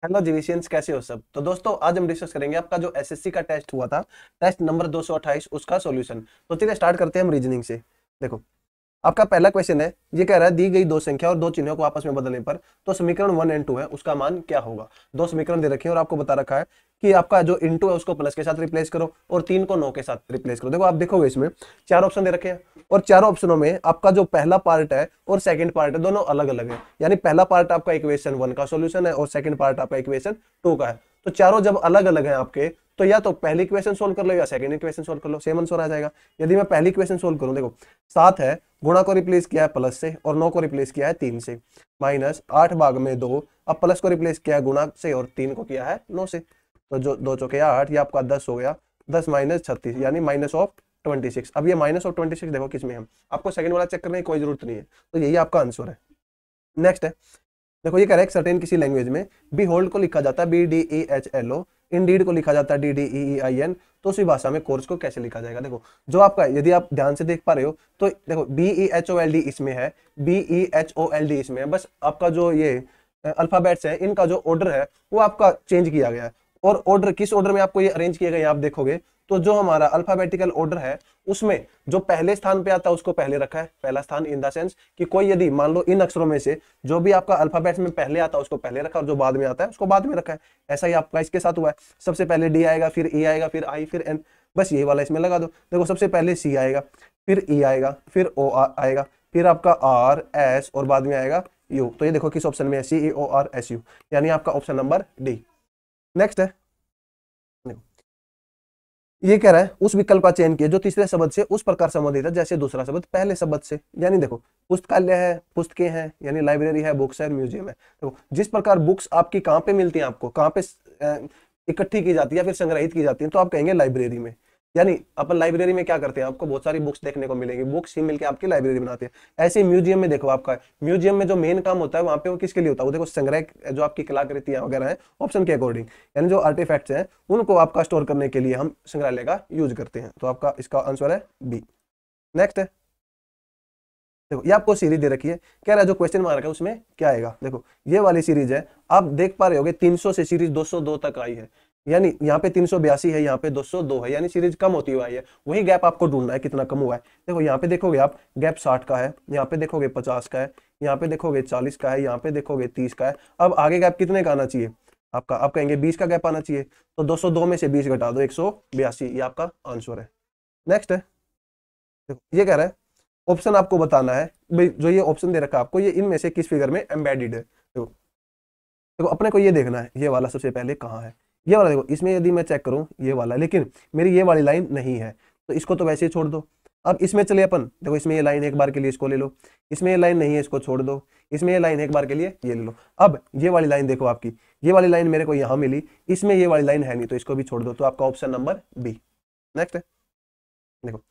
Hello जीविशियंस, कैसे हो सब। तो दोस्तों आज हम डिस्कस करेंगे आपका जो एसएससी का टेस्ट हुआ था, टेस्ट नंबर 228, उसका सॉल्यूशन। तो चलिए स्टार्ट करते हैं हम रीजनिंग से। देखो, आपका पहला क्वेश्चन है, ये कह रहा है दी गई दो संख्या और दो चिन्हों को आपस में बदलने पर तो समीकरण 1 एंड 2 है, उसका मान क्या होगा। दो समीकरण दे रखे हैं और आपको बता रखा है कि आपका जो इनटू है उसको प्लस के साथ रिप्लेस करो और 3 को 9 के साथ रिप्लेस करो। देखो, आप देखोगे इसमें चार ऑप्शन दे रखे हैं और चारों ऑप्शनों में आपका जो पहला पार्ट है और सेकंड पार्ट है दोनों अलग अलग है। यानी पहला पार्ट आपका इक्वेशन 1 का सॉल्यूशन है और सेकंड पार्ट आपका इक्वेशन 2 का है। तो चारों जब अलग अलग है आपके, तो या तो पहली इक्वेशन सोल्व कर लो या सेकंड इक्वेशन सोल्व कर लो, सेम आंसर आ जाएगा। यदि मैं पहली इक्वेशन सोल्व करूं, देखो 7 है, गुणा को रिप्लेस किया है प्लस से और 9 को रिप्लेस किया है 3 से, माइनस 8 भाग में 2, अब प्लस को रिप्लेस किया है गुणा से और 3 को किया है 9 से। तो जो 2 चौके 8, ये आपका 10 हो गया, 10 माइनस 36 यानी माइनस ऑफ 26। अब ये माइनस ऑफ 26 देखो किसमें है, आपको सेकंड वाला चेक करने की कोई जरूरत नहीं है, तो यही आपका आंसर है। नेक्स्ट है, देखो ये करेक्ट सर्टेन किसी लैंग्वेज में बी होल्ड को लिखा जाता है BDEHLO, इंडीड को लिखा जाता है DDEEIN, तो उसी भाषा में कोर्स को कैसे लिखा जाएगा। देखो जो आपका, यदि आप ध्यान से देख पा रहे हो तो देखो BEHOLD इसमें है, BEHOLD इसमें है, बस आपका जो ये अल्फाबेट्स है इनका जो ऑर्डर है वो आपका चेंज किया गया है। और ऑर्डर किस ऑर्डर में आपको ये अरेंज किया गया आप देखोगे तो जो हमारा अल्फाबेटिकल ऑर्डर है उसमें जो पहले स्थान पे आता है उसको पहले रखा है। पहला स्थान इन द सेंस कि कोई यदि मान लो इन अक्षरों में से जो भी आपका अल्फाबेट्स में पहले आता है उसको पहले रखा और जो बाद में आता है उसको बाद में रखा है। ऐसा ही आपका इसके साथ हुआ है, सबसे पहले डी आएगा, फिर ई आएगा, फिर आई, फिर एन, बस ये वाला इसमें लगा दो। देखो सबसे पहले सी आएगा, फिर ई आएगा, फिर ओ आएगा, फिर आपका आर एस और बाद में आएगा यू। तो ये देखो किस ऑप्शन में है, CEORSU, यानी आपका ऑप्शन नंबर डी। नेक्स्ट है, ये कह रहा है उस विकल्प का चयन किया जो तीसरे शब्द से उस प्रकार संबंधित है जैसे दूसरा शब्द पहले शब्द से। यानी देखो पुस्तकालय है, पुस्तकें हैं, यानी लाइब्रेरी है, बुक्स है, म्यूजियम है। देखो जिस प्रकार बुक्स आपकी कहाँ पे मिलती हैं, आपको कहाँ पे इकट्ठी की जाती है या फिर संग्रहित की जाती है, तो आप कहेंगे लाइब्रेरी में। यानी अपन लाइब्रेरी में क्या करते हैं, आपको बहुत सारी बुक्स देखने को मिलेंगी, बुक्स ही मिलकर आपकी लाइब्रेरी बनाते हैं। ऐसे ही म्यूजियम में देखो, आपका म्यूजियम में जो मेन काम होता है वहां पे वो किसके लिए होता है, वो देखो संग्रह जो आपकी कलाकृतियां वगैरह है ऑप्शन के अकॉर्डिंग, यानी जो आर्टिफैक्ट्स हैं उनको आपका स्टोर करने के लिए हम संग्रहालय का यूज करते हैं। तो आपका इसका आंसर है बी। नेक्स्ट है, देखो ये आपको सीरीज दे रखी है, कह रहा है जो क्वेश्चन मार्क है उसमें क्या आएगा। देखो ये वाली सीरीज है, आप देख पा रहे होगे 300 से सीरीज 202 तक आई है, यानी यहाँ पे 382 है, यहाँ पे 202 है, यानी सीरीज कम होती हुई आई है। वही गैप आपको ढूंढना है कितना कम हुआ है। देखो यहाँ पे देखोगे आप गैप 60 का है, यहाँ पे देखोगे 50 का है, यहाँ पे देखोगे 40 का है, यहाँ पे देखोगे 30 का है। अब आगे गैप कितने का आना चाहिए आपका, आप कहेंगे 20 का गैप आना चाहिए, तो 202 में से 20 घटा दो, 182, ये आपका आंसर है। नेक्स्ट है, देखो ये कह रहा है ऑप्शन आपको बताना है भाई, जो ये ऑप्शन दे रखा है आपको, ये इनमें से किस फिगर में एम्बेडेड है। देखो देखो अपने को ये देखना है ये वाला सबसे पहले कहाँ है, ये वाला। देखो इसमें यदि मैं चेक करूं ये वाला, लेकिन मेरी ये वाली लाइन नहीं है, तो इसको तो वैसे ही छोड़ दो। अब इसमें चले अपन, देखो इसमें ये लाइन एक बार के लिए इसको ले लो, इसमें ये लाइन नहीं है इसको छोड़ दो, इसमें ये लाइन एक बार के लिए ये ले लो। अब ये वाली लाइन देखो आपकी, ये वाली लाइन मेरे को यहाँ मिली, इसमें ये वाली लाइन है नहीं, तो इसको भी छोड़ दो, तो आपका ऑप्शन नंबर बी। नेक्स्ट है, देखो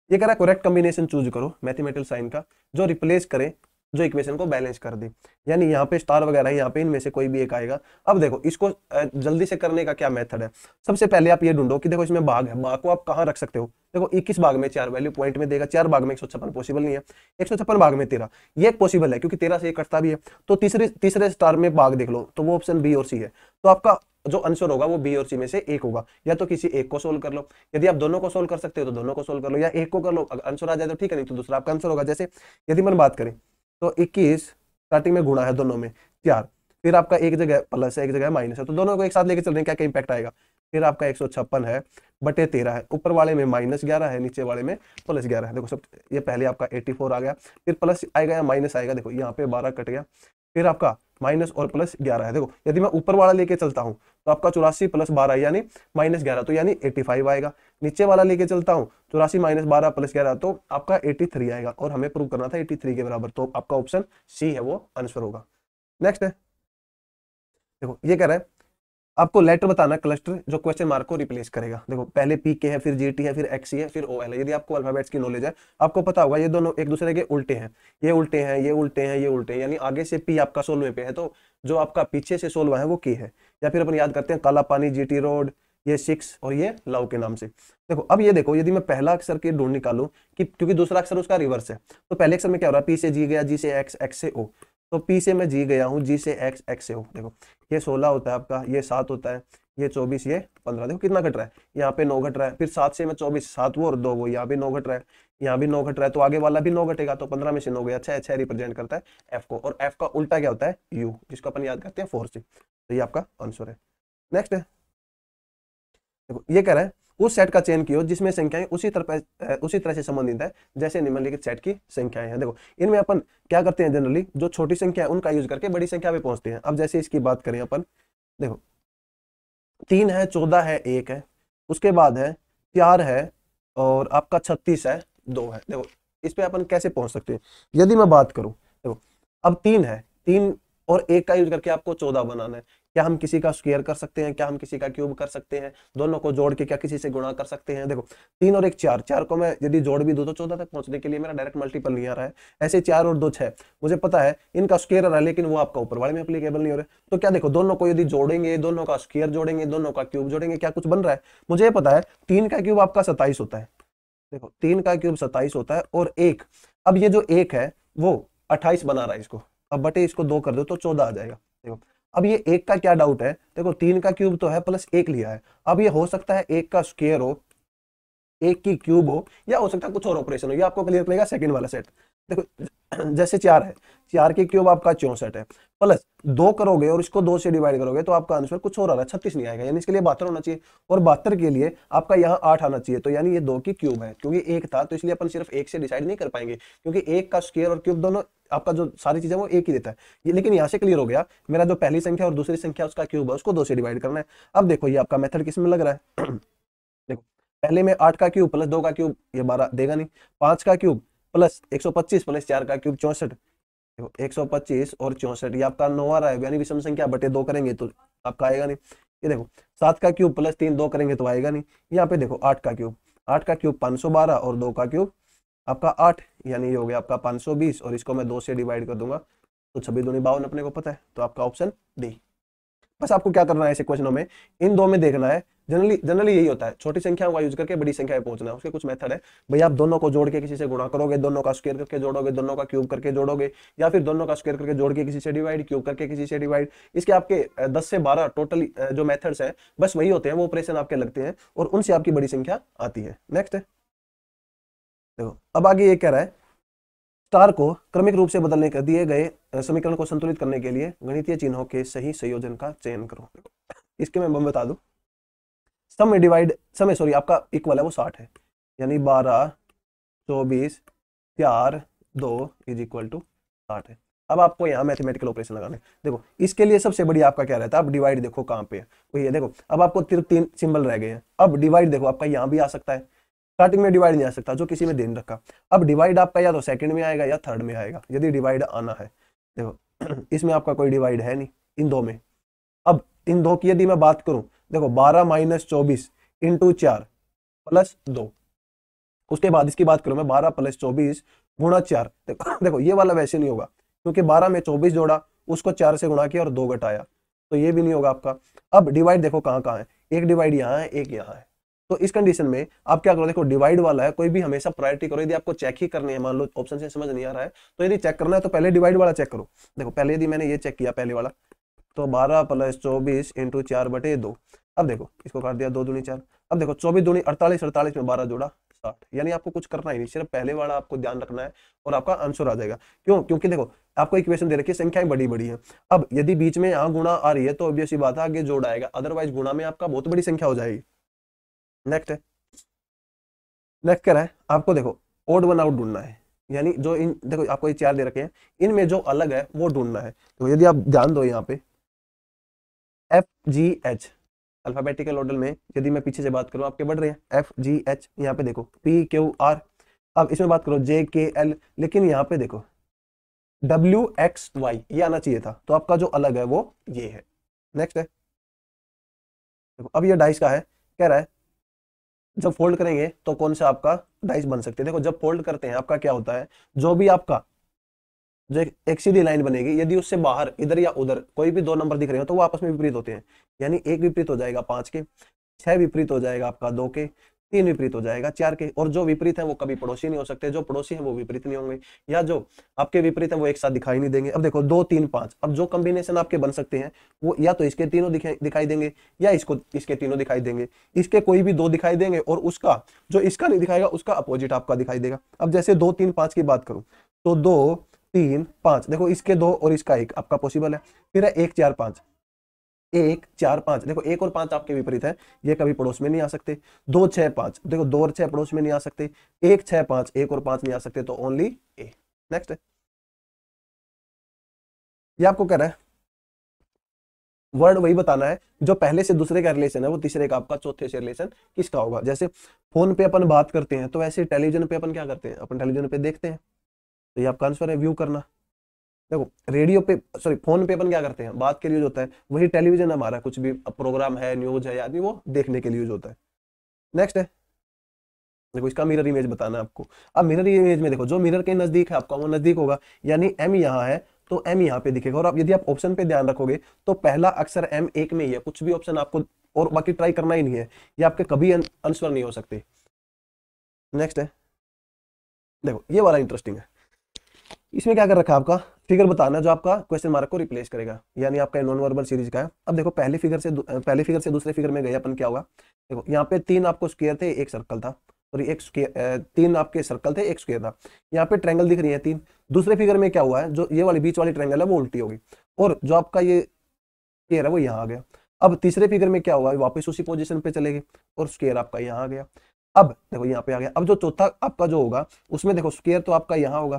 ये कह रहा है करेक्ट कॉम्बिनेशन चूज करो मैथमेटिकल साइन का जो रिप्लेस करे जो इक्वेशन को बैलेंस कर दे। यानी यहाँ पे स्टार वगैरह है, यहाँ पे इनमें से कोई भी एक आएगा। अब देखो इसको जल्दी से करने का क्या मेथड है, सबसे पहले आप ये ढूंढो कि देखो इसमें भाग है, भाग को आप कहाँ रख सकते हो। देखो 21 भाग में 4 वैल्यू पॉइंट में देगा, 4 भाग में 156 पॉसिबल नहीं है, 156 भाग में 13 ये पॉसिबल है क्योंकि 13 से ये कटता भी है। तो तीसरे स्टार में भाग देख लो, तो वो ऑप्शन बी और सी है। तो आपका जो आंसर होगा वो बी और सी में से एक होगा, या तो किसी एक को सोल्व कर लो, यदि आप दोनों को सोल्व कर सकते हो तो दोनों को सोल्व कर लो, या एक को कर लो, अगर आंसर आ जाए तो ठीक है, नहीं तो दूसरा आपका आंसर होगा। जैसे यदि मैं बात करें तो 21 स्टार्टिंग में गुणा है दोनों में 4, फिर आपका एक जगह प्लस है एक जगह माइनस है, तो दोनों को एक साथ लेके चल रहे हैं, क्या क्या इंपैक्ट आएगा। फिर आपका 156 है बटे 13 है, ऊपर वाले में -11 है, नीचे वाले में +11 है। देखो सब ये पहले आपका 84 आ गया, फिर प्लस आएगा या माइनस आएगा, देखो यहाँ पे 12 कट गया, फिर आपका माइनस और +11 है। देखो यदि मैं ऊपर वाला लेके चलता हूँ तो आपका 84 + 12 यानी -11, तो यानी 85 आएगा। नीचे वाला लेके चलता हूँ 84 - 12 + 11 तो आपका 83 आएगा, और हमें प्रूव करना था 83 के बराबर, तो आपका ऑप्शन सी है वो आंसर होगा। नेक्स्ट है, देखो ये कह रहा है आपको लेटर बताना क्लस्टर जो क्वेश्चन मार्क को रिप्लेस करेगा। देखो पहले पी के है, फिर जीटी है, फिर एक्सी है, फिर ओएल है। यदि आपको अल्फाबेट्स की नॉलेज है आपको पता होगा ये दोनों एक दूसरे के उल्टे हैं, ये उल्टे हैं, ये उल्टे हैं, ये उल्टे हैं, यानी आगे से पी आपका 16वें पे है तो जो आपका पीछे से 16वां है वो के है। या फिर अपन याद करते हैं काला पानी, जीटी रोड, ये 6 और ये लव के नाम से। देखो अब ये देखो यदि मैं पहला अक्षर के ढूंढ निकालू कि क्योंकि दूसरा अक्षर उसका रिवर्स है, तो पहले अक्षर में क्या हो रहा है, पी से जी गया, जी से एक्स, एक्स से ओ, तो P से मैं G गया हूँ, G से X, X से O। देखो ये 16 होता है आपका, ये 7 होता है, ये 24, ये 15। देखो कितना घट रहा है, यहाँ पे 9 घट रहा है, फिर 7 से मैं 24, 7 वो और 2 वो, यहाँ भी 9 घट रहा है, यहाँ भी 9 घट रहा है, तो आगे वाला भी 9 घटेगा, तो 15 में से 9 गया, 6 रिप्रेजेंट करता है F को, और F का उल्टा क्या होता है, U, जिसको अपन याद करते हैं 4 से। तो ये आपका आंसर है। नेक्स्ट है, देखो ये कह रहा है उस सेट का चयन किया जिसमें संख्याएं उसी तरह से संबंधित है जैसे निम्नलिखित सेट की संख्याएं हैं। देखो इनमें अपन क्या करते हैं, जनरली जो छोटी संख्या है उनका यूज करके बड़ी संख्या पे पहुंचते हैं। अब जैसे इसकी बात करें अपन, देखो 3 है, 14 है, 1 है, उसके बाद है 4 है, और आपका 36 है, 2 है। देखो इस पे अपन कैसे पहुंच सकते हैं, यदि मैं बात करूं, देखो अब 3 है, 3 और 1 का यूज करके आपको 14 बनाना है। क्या हम किसी का स्क्वायर कर सकते हैं, क्या हम किसी का क्यूब कर सकते हैं, दोनों को जोड़ के क्या किसी से गुणा कर सकते हैं। देखो 3 और 1 4, 4 को मैं यदि जोड़ भी दूं तो 14 तक पहुंचने के लिए मेरा डायरेक्ट मल्टीपल नहीं आ रहा है। ऐसे 4 और 2 6, मुझे पता है इनका स्क्वायर आ रहा है, लेकिन वो आपका ऊपर वाले में एप्लीकेबल नहीं हो रहा है। तो क्या देखो दोनों को यदि जोड़ेंगे, दोनों का स्क्वायर जोड़ेंगे, दोनों का क्यूब जोड़ेंगे, क्या कुछ बन रहा है। मुझे पता है 3 का क्यूब आपका 27 होता है। देखो 3 का क्यूब 27 होता है, और 1, अब ये जो 1 है वो 28 बना रहा है इसको, अब बटे इसको 2 कर दो तो 14 आ जाएगा। देखो अब ये 1 का क्या डाउट है, देखो 3 का क्यूब तो है प्लस 1 लिया है, अब ये हो सकता है 1 का स्क्वायर हो, 1 की क्यूब हो, या हो सकता है कुछ और ऑपरेशन हो, ये आपको क्लियर करेगा सेकंड वाला सेट। देखो जैसे 4 है, 4 की क्यूब आपका 64 है, प्लस 2 करोगे और इसको 2 से डिवाइड करोगे तो आपका आंसर कुछ और आ रहा है, 36 नहीं आएगा, यानी इसके लिए 72 होना चाहिए, और 72 के लिए आपका यहाँ 8 आना चाहिए, तो यानी ये 2 की क्यूब है, क्योंकि 1 था तो इसलिए अपन सिर्फ 1 से डिसाइड नहीं कर पाएंगे, क्योंकि 1 का स्क्वायर और क्यूब दोनों आपका जो सारी चीजें वो 1 ही देता है ये। लेकिन यहाँ से क्लियर हो गया, मेरा जो पहली संख्या और दूसरी संख्या उसका क्यूब है उसको 2 से डिवाइड करना है। अब देखो ये आपका मेथड किस में लग रहा है देखो पहले में 8 का क्यूब प्लस 2 का क्यूब, ये 12 देगा नहीं, 5 का क्यूब प्लस 125 प्लस 4 का क्यूब 64। देखो 125 और 64 ये आपका 9 आ रहा है, यानी विषम संख्या बटे 2 करेंगे तो आपका आएगा नहीं। ये देखो 7 का क्यूब प्लस 3 2 करेंगे तो आएगा नहीं। यहाँ पे देखो 8 का क्यूब, 8 का क्यूब 512 और 2 का क्यूब आपका 8, यानी ये हो गया आपका 520, और इसको मैं 2 से डिवाइड कर दूंगा तो 26 दूनी 52 अपने को पता है, तो आपका ऑप्शन डी। बस आपको क्या करना है ऐसे क्वेश्चनों में, इन दो में देखना है, जनरली यही होता है, छोटी संख्याओं का यूज करके बड़ी संख्या पे पहुंचना है। उसके कुछ मेथड है भाई, आप दोनों को जोड़ के किसी से गुणा करोगे, दोनों का स्क्वायर करके जोड़ोगे, दोनों का क्यूब करके जोड़ोगे, या फिर दोनों का स्क्वायर करके जोड़ के किसी से डिवाइड, क्यूब करके किसी से डिवाइड। इसके आपके 10 से 12 टोटल जो मेथड्स हैं बस वही होते हैं, वो ऑपरेशन आपके लगते हैं और उनसे आपकी बड़ी संख्या आती है। नेक्स्ट है, देखो अब आगे ये कह रहा है स्टार को क्रमिक रूप से बदलने कर दिए गए समीकरण को संतुलित करने के लिए गणितीय चिन्हों के सही संयोजन का चयन करो। इसके मैं बता दूं, सम में डिवाइड, समय सॉरी आपका इक्वल है वो 60 है, यानी 12 24 4 2 इज इक्वल टू 60 है। अब आपको यहाँ मैथमेटिकल ऑपरेशन लगाने, देखो इसके लिए सबसे बड़ी आपका क्या रहता है, अब डिवाइड देखो कहाँ पे है, वही है। देखो अब आपको सिर्फ 3 सिंबल रह गए हैं, अब डिवाइड देखो आपका यहाँ भी आ सकता है, स्टार्टिंग में डिवाइड नहीं आ सकता जो किसी में देन रखा। अब डिवाइड आपका या तो सेकंड में आएगा या थर्ड में आएगा, यदि डिवाइड आना है। देखो इसमें आपका कोई डिवाइड है नहीं इन दो में। अब इन दो की यदि मैं बात करूं, देखो 12 माइनस 24 इंटू 4 प्लस 2, उसके बाद इसकी बात करूं मैं 12 प्लस 24 गुणा 4। देखो ये वाला वैसे नहीं होगा, क्योंकि 12 में 24 जोड़ा, उसको 4 से गुणा किया और 2 घटाया, तो ये भी नहीं होगा आपका। अब डिवाइड देखो कहाँ कहाँ है, एक डिवाइड यहाँ है, एक यहाँ है, तो इस कंडीशन में आप क्या करो, देखो डिवाइड वाला है, कोई भी हमेशा प्रायोरिटी करो। यदि आपको चेक ही करनी है, मान लो ऑप्शन से समझ नहीं आ रहा है, तो यदि चेक करना है तो पहले डिवाइड वाला चेक करो। देखो पहले यदि मैंने ये चेक किया पहले वाला, तो 12 प्लस 24 इंटू 4 बटे 2। अब देखो इसको काट दिया, 2 दूनी 4। अब देखो 24 दूनी 48, 48 में 12 जोड़ा 60, यानी आपको कुछ करना ही नहीं, सिर्फ पहले वाला आपको ध्यान रखना है और आपका आंसर आ जाएगा। क्यों? क्योंकि देखो आपको इक्वेशन दे रखी है, संख्याएं बड़ी बड़ी है। अब यदि बीच में यहाँ गुणा आ रही है तो ऑब्वियस सी बात है आगे जोड़ आएगा, अदरवाइज गुणा में आपका बहुत बड़ी संख्या हो जाएगी। नेक्स्ट है, नेक्स्ट क्या है आपको, देखो ओड वन आउट ढूंढना है, यानी जो इन देखो आपको ये 4 दे रखे हैं, इनमें जो अलग है वो ढूंढना है। तो यदि आप ध्यान दो यहाँ पे FGH अल्फाबेटिकल ऑर्डर में, यदि मैं पीछे से बात करूं आपके बढ़ रहे हैं FGH, यहाँ पे देखो PQR। अब इसमें बात करो JKL, लेकिन यहाँ पे देखो WXY ये आना चाहिए था, तो आपका जो अलग है वो ये है। नेक्स्ट है, देखो अब ये डाइस का है, कह रहा है जब फोल्ड करेंगे तो कौन सा आपका डाइस बन सकते हैं। देखो जब फोल्ड करते हैं आपका क्या होता है, जो भी आपका जो एक सीधी लाइन बनेगी, यदि उससे बाहर इधर या उधर कोई भी 2 नंबर दिख रहे हो तो वो आपस में विपरीत होते हैं, यानी एक विपरीत हो जाएगा 5 के, 6 विपरीत हो जाएगा आपका 2 के, 3 विपरीत हो जाएगा 4 के, और जो विपरीत है वो कभी पड़ोसी नहीं हो सकते, जो पड़ोसी है वो विपरीत नहीं होंगे, या जो आपके विपरीत है वो एक साथ दिखाई नहीं देंगे। अब देखो 2 3 5, अब जो कॉम्बिनेशन आपके बन सकते हैं वो या तो इसके तीनों दिखाई देंगे, या इसके तीनों दिखाई देंगे, इसके कोई भी 2 दिखाई देंगे, और उसका जो इसका नहीं दिखाएगा उसका अपोजिट आपका दिखाई देगा। अब जैसे 2 3 5 की बात करूं तो 2 3 5, देखो इसके 2 और इसका 1 आपका पॉसिबल है। फिर है 1 4 5, 1 4 5, देखो 1 और 5 आपके विपरीत है, ये कभी पड़ोस में नहीं आ सकते। 2 6 5, देखो 2 और 6 पड़ोस में नहीं आ सकते। 1 6 5, 1 और 5 नहीं आ सकते, तो ओनली ए। नेक्स्ट है, ये आपको कह रहा है वर्ड वही बताना है जो पहले से दूसरे का रिलेशन है वो तीसरे का आपका चौथे से रिलेशन किसका होगा। जैसे फोन पे अपन बात करते हैं, तो वैसे टेलीविजन पे अपन क्या करते हैं, अपन टेलीविजन पे देखते हैं, तो ये आपका आंसर है व्यू करना। देखो रेडियो पे, सॉरी फोन पे अपन क्या करते हैं, बात के लिए यूज होता है, वही टेलीविजन हमारा कुछ भी प्रोग्राम है, न्यूज है आदि, वो देखने के लिए यूज होता है। नेक्स्ट है, देखो इसका मिरर इमेज बताना है आपको। अब मिरर इमेज में देखो जो मिरर के नजदीक है आपका वो नजदीक होगा, यानी एम यहाँ है तो एम यहाँ पे दिखेगा। और अब यदि आप ऑप्शन पे ध्यान रखोगे तो पहला अक्षर एम एक में ही है, कुछ भी ऑप्शन आपको और बाकी ट्राई करना ही नहीं है, ये आपके कभी आंसर नहीं हो सकते। नेक्स्ट है, देखो ये वाला इंटरेस्टिंग है, इसमें क्या कर रखा है आपका फिगर बताना जो आपका क्वेश्चन मार्क को रिप्लेस करेगा, यानी आपका नॉन वर्बल सीरीज का है। अब देखो पहले फिगर से दूसरे फिगर में गए अपन, क्या होगा, देखो यहाँ पे 3 आपको स्क्वायर थे, एक सर्कल था, और एक स्क्वायर 3 आपके सर्कल थे, एक स्क्वायर था। यहाँ पे ट्रायंगल दिख रही है 3। दूसरे फिगर में क्या हुआ है, जो ये वाली बीच वाली ट्रायंगल है वो उल्टी होगी, और जो आपका ये स्क्वायर है वो यहाँ आ गया। अब तीसरे फिगर में क्या हुआ, वापस उसी पोजीशन पे चले गए और स्क्वायर आपका यहाँ आ गया। अब देखो यहाँ पे आ गया। अब जो चौथा आपका जो होगा उसमें देखो स्क्वायर तो आपका यहाँ होगा,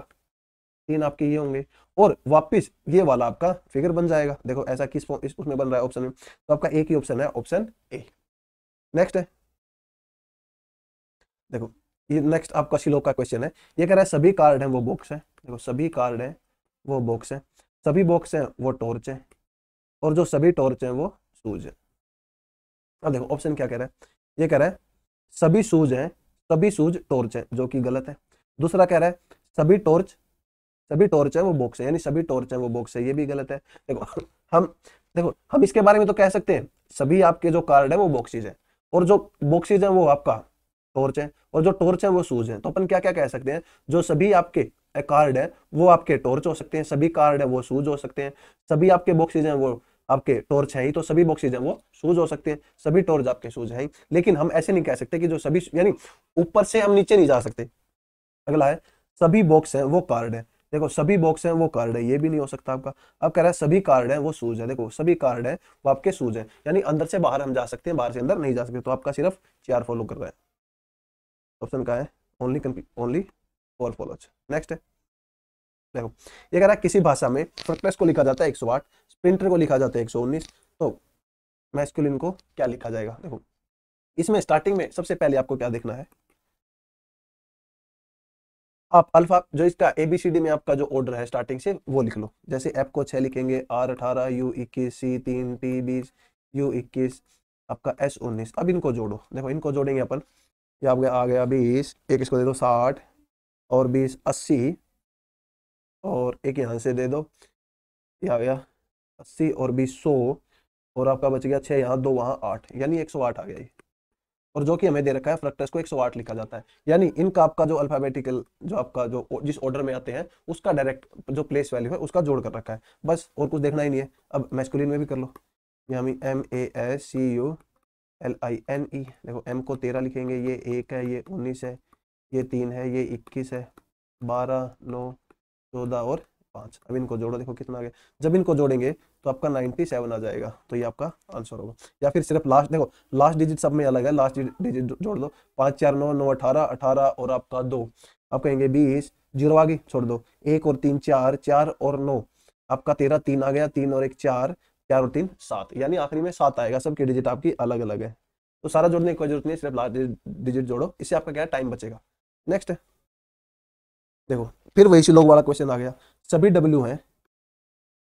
3 आपके ये होंगे, और वापस ये वाला आपका फिगर बन जाएगा। देखो ऐसा किस उसमें बन रहा है ऑप्शन में, तो आपका एक ही ऑप्शन है, ऑप्शन ए। नेक्स्ट है, देखो ये नेक्स्ट आपका सिलो का क्वेश्चन है, ये कह रहा है सभी कार्ड है वो बॉक्स है। देखो सभी कार्ड है वो बॉक्स है, सभी बॉक्स है वो टॉर्च है, और जो सभी टॉर्च है वो शूज है। अब देखो ऑप्शन क्या कह रहा है, ये कह रहा है सभी शूज हैं, सभी शूज टॉर्च है, जो कि गलत है। दूसरा कह रहा है सभी टॉर्च है वो बॉक्स है, यानी सभी टॉर्च है वो बॉक्स है, ये भी गलत है। देखो हम इसके बारे में तो कह सकते हैं सभी आपके जो कार्ड है वो बॉक्सेज है, और जो बॉक्सेज है वो आपका टॉर्च है, और जो टॉर्च है वो शूज है। तो अपन क्या क्या कह सकते हैं, जो सभी आपके कार्ड है वो आपके टॉर्च हो सकते हैं, सभी कार्ड है वो शूज हो सकते हैं, सभी आपके बॉक्सेज हैं वो आपके टॉर्च है ही, तो सभी बॉक्सेज हैं वो शूज हो सकते हैं, सभी टॉर्च आपके शूज है ही। लेकिन हम ऐसे नहीं कह सकते कि जो सभी, यानी ऊपर से हम नीचे नहीं जा सकते। अगला है सभी बॉक्स है वो कार्ड है। देखो सभी बॉक्स हैं वो कार्ड है, ये भी नहीं हो सकता आपका। अब कह रहा है सभी कार्ड है वो शूज है। देखो सभी कार्ड है वो आपके शूज है, यानी अंदर से बाहर हम जा सकते हैं, बाहर से अंदर नहीं जा सकते। तो आपका सिर्फ 4 फॉलो कर रहा है, ऑप्शन का है ओनली 4 फॉलोज। नेक्स्ट है, देखो ये कह रहा है किसी भाषा में फ्रक्टस को लिखा जाता है 108, स्प्रिंटर को लिखा जाता है 119, तो मैस्कुलिन को क्या लिखा जाएगा। देखो इसमें स्टार्टिंग में सबसे पहले आपको क्या देखना है, आप अल्फा जो इसका एबीसीडी में आपका जो ऑर्डर है स्टार्टिंग से वो लिख लो। जैसे एफ को 6 लिखेंगे, R 18, U 21, C 3, T 20, U 21, आपका एस 19। अब इनको जोड़ो, देखो इनको जोड़ेंगे अपन, ये आपका आ गया 20, एक इसको दे दो 60, और 20 80, और एक यहाँ से दे दो, ये आ गया 80 और 20 100, और आपका बच गया 6 यहाँ 2 वहाँ 8, यानी 108 आ गया ये। और जो कि हमें दे रखा है फ्रक्टस को 108 लिखा जाता है, यानी इनका आपका जो अल्फाबेटिकल जो आपका जो जिस ऑर्डर में आते हैं उसका डायरेक्ट जो प्लेस वैल्यू है उसका जोड़ कर रखा है, बस और कुछ देखना ही नहीं है। अब मैस्कुलिन में भी कर लो, यहाँ MASCULINE, देखो M को 13 लिखेंगे, ये 1 है, ये 19 है, ये 3 है, ये 21 है, 12 9 14 और 5। अब इनको जोड़ो, देखो कितना आ गया। जब इनको जोड़ेंगे तो आपका 97 आ जाएगा, तो ये आपका आंसर होगा। या फिर सिर्फ लास्ट, देखो लास्ट डिजिट सब में अलग है, लास्ट डिजिट जोड़ दो, 5 4 9 9 18 18 और आपका 2, आप कहेंगे 20, 0 आगे छोड़ दो, 1 और 3 4, 4 और 9 आपका 13, 3 आ गया, 3 और 1 4, 4 और 3 7, यानी आखिरी में 7 आएगा। सबकी डिजिट आपकी अलग अलग है, तो सारा जोड़ने की कोई जरूरत नहीं, सिर्फ लास्ट डिजिट जोड़ो, इससे आपका क्या टाइम बचेगा। नेक्स्ट है, देखो फिर वही सी लोग वाला क्वेश्चन आ गया, सभी W हैं,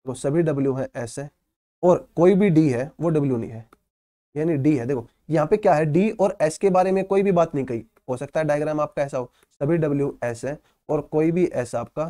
तो सभी W हैं S है, और कोई भी D है वो W नहीं है, यानी D है। देखो यहाँ पे क्या है, D और S के बारे में कोई भी बात नहीं कही, हो सकता है डायग्राम आपका ऐसा हो, सभी W S है और कोई भी S आपका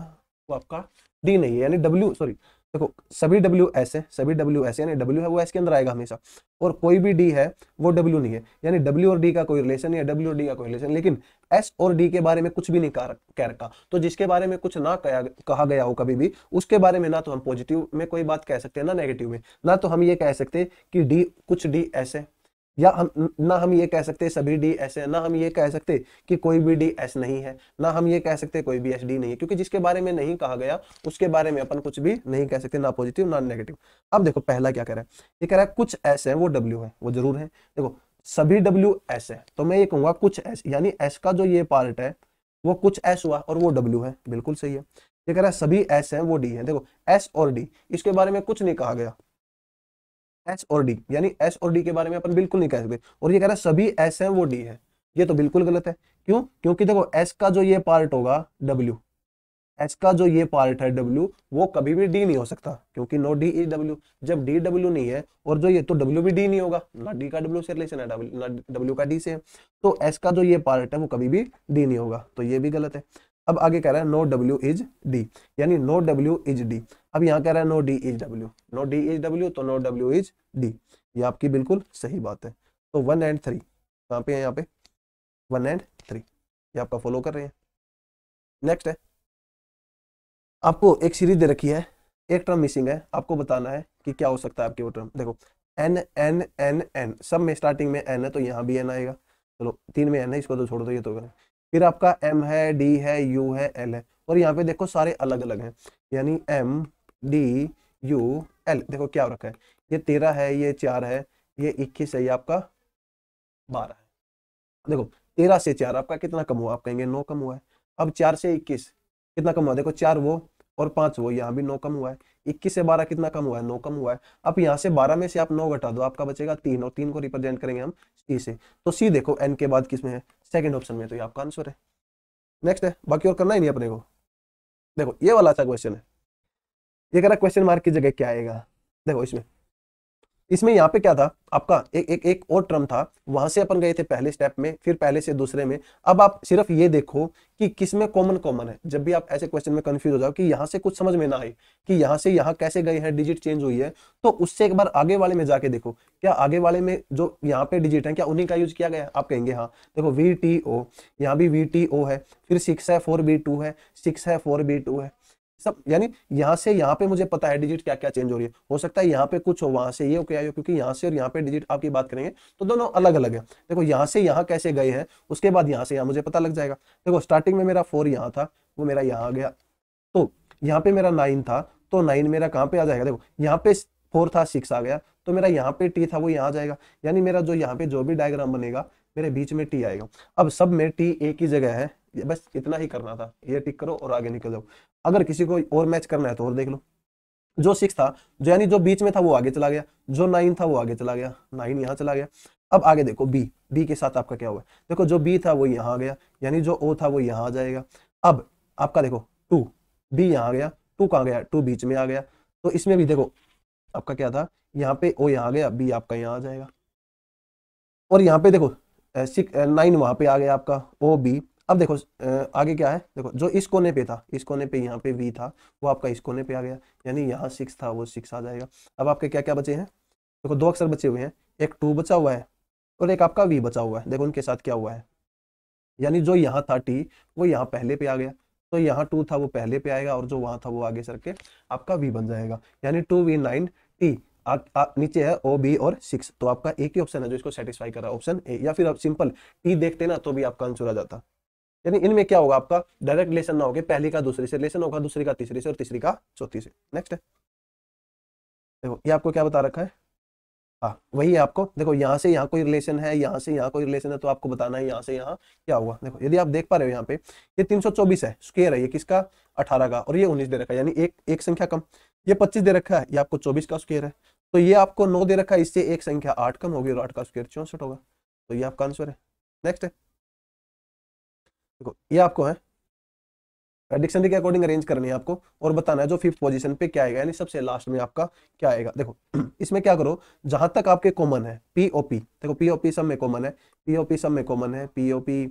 वो आपका D नहीं है, यानी W सॉरी देखो सभी डब्ल्यू एस है, सभी डब्ल्यू एस यानी डब्ल्यू है वो एस के अंदर आएगा हमेशा, और कोई भी डी है वो डब्ल्यू नहीं है, यानी डब्ल्यू और डी का कोई रिलेशन नहीं है, डब्ल्यू और डी का कोई रिलेशन। लेकिन एस और डी के बारे में कुछ भी नहीं कह रखा, तो जिसके बारे में कुछ ना कहा गया हो कभी भी, उसके बारे में ना तो हम पॉजिटिव में कोई बात कह सकते हैं ना नेगेटिव में, ना तो हम ये कह सकते कि डी कुछ डी एस है, या हम ये कह सकते सभी डी एस है, ना हम ये कह सकते कि कोई भी डी एस नहीं है, ना हम ये कह सकते कोई भी एस डी नहीं है, क्योंकि जिसके बारे में नहीं कहा गया उसके बारे में अपन कुछ भी नहीं कह सकते, ना पॉजिटिव ना नेगेटिव। अब देखो पहला क्या कह रहा है, ये कह रहा है कुछ एस है वो डब्ल्यू है, वो जरूर है। देखो सभी डब्ल्यू एस है, तो मैं ये कहूंगा कुछ एस, यानी एस का जो ये पार्ट है वो कुछ एस हुआ और वो डब्ल्यू है, बिल्कुल सही है। ये कह रहा है सभी एस है वो डी है, देखो एस और डी इसके बारे में कुछ नहीं कहा गया, एस और डी यानी एस और डी के बारे में अपन बिल्कुल नहीं कह सकते, और ये कह रहा है सभी एस हैं वो डी है, ये तो बिल्कुल गलत है। क्यों? क्योंकि देखो एस का जो ये पार्ट होगा डब्ल्यू, एच का जो ये पार्ट है डब्ल्यू वो कभी भी डी नहीं हो सकता, क्योंकि नो डी इज डब्ल्यू, जब डी डब्ल्यू नहीं है और जो ये तो डब्ल्यू भी डी नहीं होगा, ना डी का डब्ल्यू से रिलेशन है ना डब्ल्यू का डी से, तो एस का जो ये पार्ट है वो कभी भी डी नहीं होगा, तो ये भी गलत है। अब आगे कह रहा है नो डब्ल्यू इज डी, यानी नो डब्ल्यू इज डी। अब यहाँ कह रहा है no D is W, no D is W तो नो डब्ल्यू इज डी, ये आपकी बिल्कुल सही बात है। तो 1 और 3 कहाँ पे है? यहाँ पे 1 और 3 ये आपका फॉलो कर रहे हैं। नेक्स्ट है, आपको एक सीरीज दे रखी है, एक टर्म मिसिंग है, आपको बताना है कि क्या हो सकता है आपके वो टर्म। देखो एन एन एन एन, सब में स्टार्टिंग में एन है तो यहाँ भी एन आएगा, चलो 3 में एन है, इसको तो छोड़ दो, ये तो करें। फिर आपका एम है, डी है, यू है, एल है, और यहाँ पे देखो सारे अलग अलग हैं, यानी एम डी यू एल। देखो क्या रखा है, ये 13 है, ये 4 है, ये 21 है, ये आपका 12 है। देखो 13 से 4 आपका कितना कम हुआ? आप कहेंगे 9 कम हुआ है। अब 4 से 21 कितना कम हुआ? देखो 4 वो और 5 वो, यहाँ भी 9 कम हुआ है। 21 से 12 कितना कम हुआ है? 9 कम हुआ है। अब यहाँ से 12 में से आप 9 घटा दो, आपका बचेगा 3, और 3 को रिप्रेजेंट करेंगे हम सी से, तो सी देखो एन के बाद किसमें है? सेकंड ऑप्शन में, तो ये आपका आंसर है। नेक्स्ट है, बाकी और करना ही नहीं अपने को। देखो ये वाला अच्छा क्वेश्चन है, ये कह रहा क्वेश्चन मार्क की जगह क्या आएगा। देखो इसमें यहाँ पे क्या था आपका, एक और टर्म था, वहां से अपन गए थे पहले स्टेप में, फिर पहले से दूसरे में। अब आप सिर्फ ये देखो कि किसमें कॉमन है। जब भी आप ऐसे क्वेश्चन में कंफ्यूज हो जाओ कि यहाँ से कुछ समझ में ना आए कि यहाँ से यहाँ कैसे गए हैं, डिजिट चेंज हुई है, तो उससे एक बार आगे वाले में जाके देखो, क्या आगे वाले में जो यहाँ पे डिजिट है क्या उन्हीं का यूज किया गया है? आप कहेंगे हाँ। देखो VTO, यहाँ भी VTO है, फिर 6 है, 4B2 है, 6 है, 4B2 है, सब, यानी यहाँ से यहाँ पे मुझे पता है डिजिट क्या क्या चेंज हो रही है। हो सकता है यहाँ पे कुछ हो, वहां से ये हो, क्या हो, क्योंकि यहाँ से और यहाँ पे डिजिट आपकी बात करेंगे तो दोनों अलग अलग है। देखो यहाँ से यहाँ कैसे गए हैं, उसके बाद यहाँ से यहाँ मुझे पता लग जाएगा। देखो स्टार्टिंग में मेरा 4 यहाँ था, वो मेरा यहाँ आ गया, तो यहाँ पे मेरा 9 था, तो 9 मेरा कहाँ पे आ जाएगा? देखो यहाँ पे 4 था, 6 आ गया, तो मेरा यहाँ पे टी था वो यहाँ आ जाएगा, यानी मेरा जो यहाँ पे जो भी डायग्राम बनेगा मेरे बीच में टी आएगा। अब सब में टी एक ही जगह है, बस इतना ही करना था, ये टिक करो और आगे निकल जाओ। अगर किसी को और मैच करना है तो और देख लो। जो 6 था, जो यानी जो बीच में था वो आगे चला गया, जो 9 था वो आगे चला गया, 9 यहाँ चला गया। अब आगे देखो बी के साथ आपका क्या हुआ? देखो जो बी था वो यहाँ आ गया, यानी जो ओ था वो यहाँ आ जाएगा। अब आपका देखो 2, बी यहाँ आ गया, 2 कहाँ गया? 2 बीच में आ गया, तो इसमें भी देखो आपका क्या था, यहाँ पे ओ यहाँ आ गया, बी आपका यहाँ आ जाएगा। और यहाँ पे देखो 9 वहां पे आ गया आपका ओ बी। अब देखो आगे क्या है? देखो जो इस कोने पे था, इस कोने पे यहाँ पे वी था, वो आपका इस कोने पे आ गया, यानी यहाँ 6 था वो 6 आ जाएगा। अब आपके क्या क्या बचे हैं? देखो 2 अक्षर बचे हुए हैं, एक 2 बचा हुआ है और एक आपका वी बचा हुआ है। देखो उनके साथ क्या हुआ है, यानी जो यहाँ था टी वो यहाँ पहले पे आ गया, तो यहाँ 2 था वो पहले पे आएगा, और जो वहां था वो आगे सर के आपका वी बन जाएगा, यानी 2V9 टी। नीचे है ओ बी और 6, तो आपका एक ही ऑप्शन है जो इसको सेटिस्फाई कर रहा है, ऑप्शन ए। या फिर आप सिंपल टी देखते ना तो भी आपका आंसर आ जाता। यानी इनमें क्या होगा, आपका डायरेक्ट रिलेशन ना होगा, पहली का दूसरी से रिलेशन होगा, दूसरी का तीसरी से, और तीसरी का चौथी से। नेक्स्ट है, देखो ये आपको क्या बता रखा है, हाँ वही है आपको। देखो यहाँ से यहाँ कोई रिलेशन है, यहाँ से यहाँ कोई रिलेशन है, तो आपको बताना है यहाँ से यहाँ क्या हुआ। देखो यदि आप देख पा रहे हो यहाँ पे ये 324 है, स्क्वायर है, ये किसका? 18 का, और ये 19 दे रखा है, यानी एक संख्या कम। ये 25 दे रखा है, ये आपको 24 का स्क्वायर है, तो ये आपको 9 दे रखा है, इससे एक संख्या 8 कम होगी, और 8 का स्क्वायर 64 होगा, तो ये आपका आंसर है। नेक्स्ट है, देखो ये आपको है डिक्शनरी के अकॉर्डिंग अरेंज करनी है आपको, और बताना है जो 5th पोजीशन पे क्या आएगा, यानी सबसे लास्ट में आपका क्या आएगा। देखो इसमें क्या करो, जहां तक आपके कॉमन है पीओपी, देखो पीओपी सब में कॉमन है, पीओपी सब में कॉमन है, पीओपी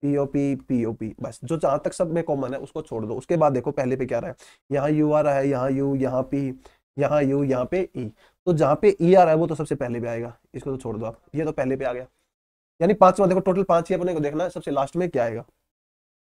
POP, बस जो जहां तक सब में कॉमन है उसको छोड़ दो। उसके बाद देखो पहले पे क्या रहा है, यहाँ U आ रहा है, यहाँ U, यहाँ P, यहाँ U, यहाँ पे E। तो जहाँ पे E आ रहा है वो तो सबसे पहले पे आएगा, इसको तो छोड़ दो आप, ये तो पहले पे आ गया। यानी पांचवा, देखो टोटल पांच ही अपने को देखना है, सबसे लास्ट में क्या आएगा।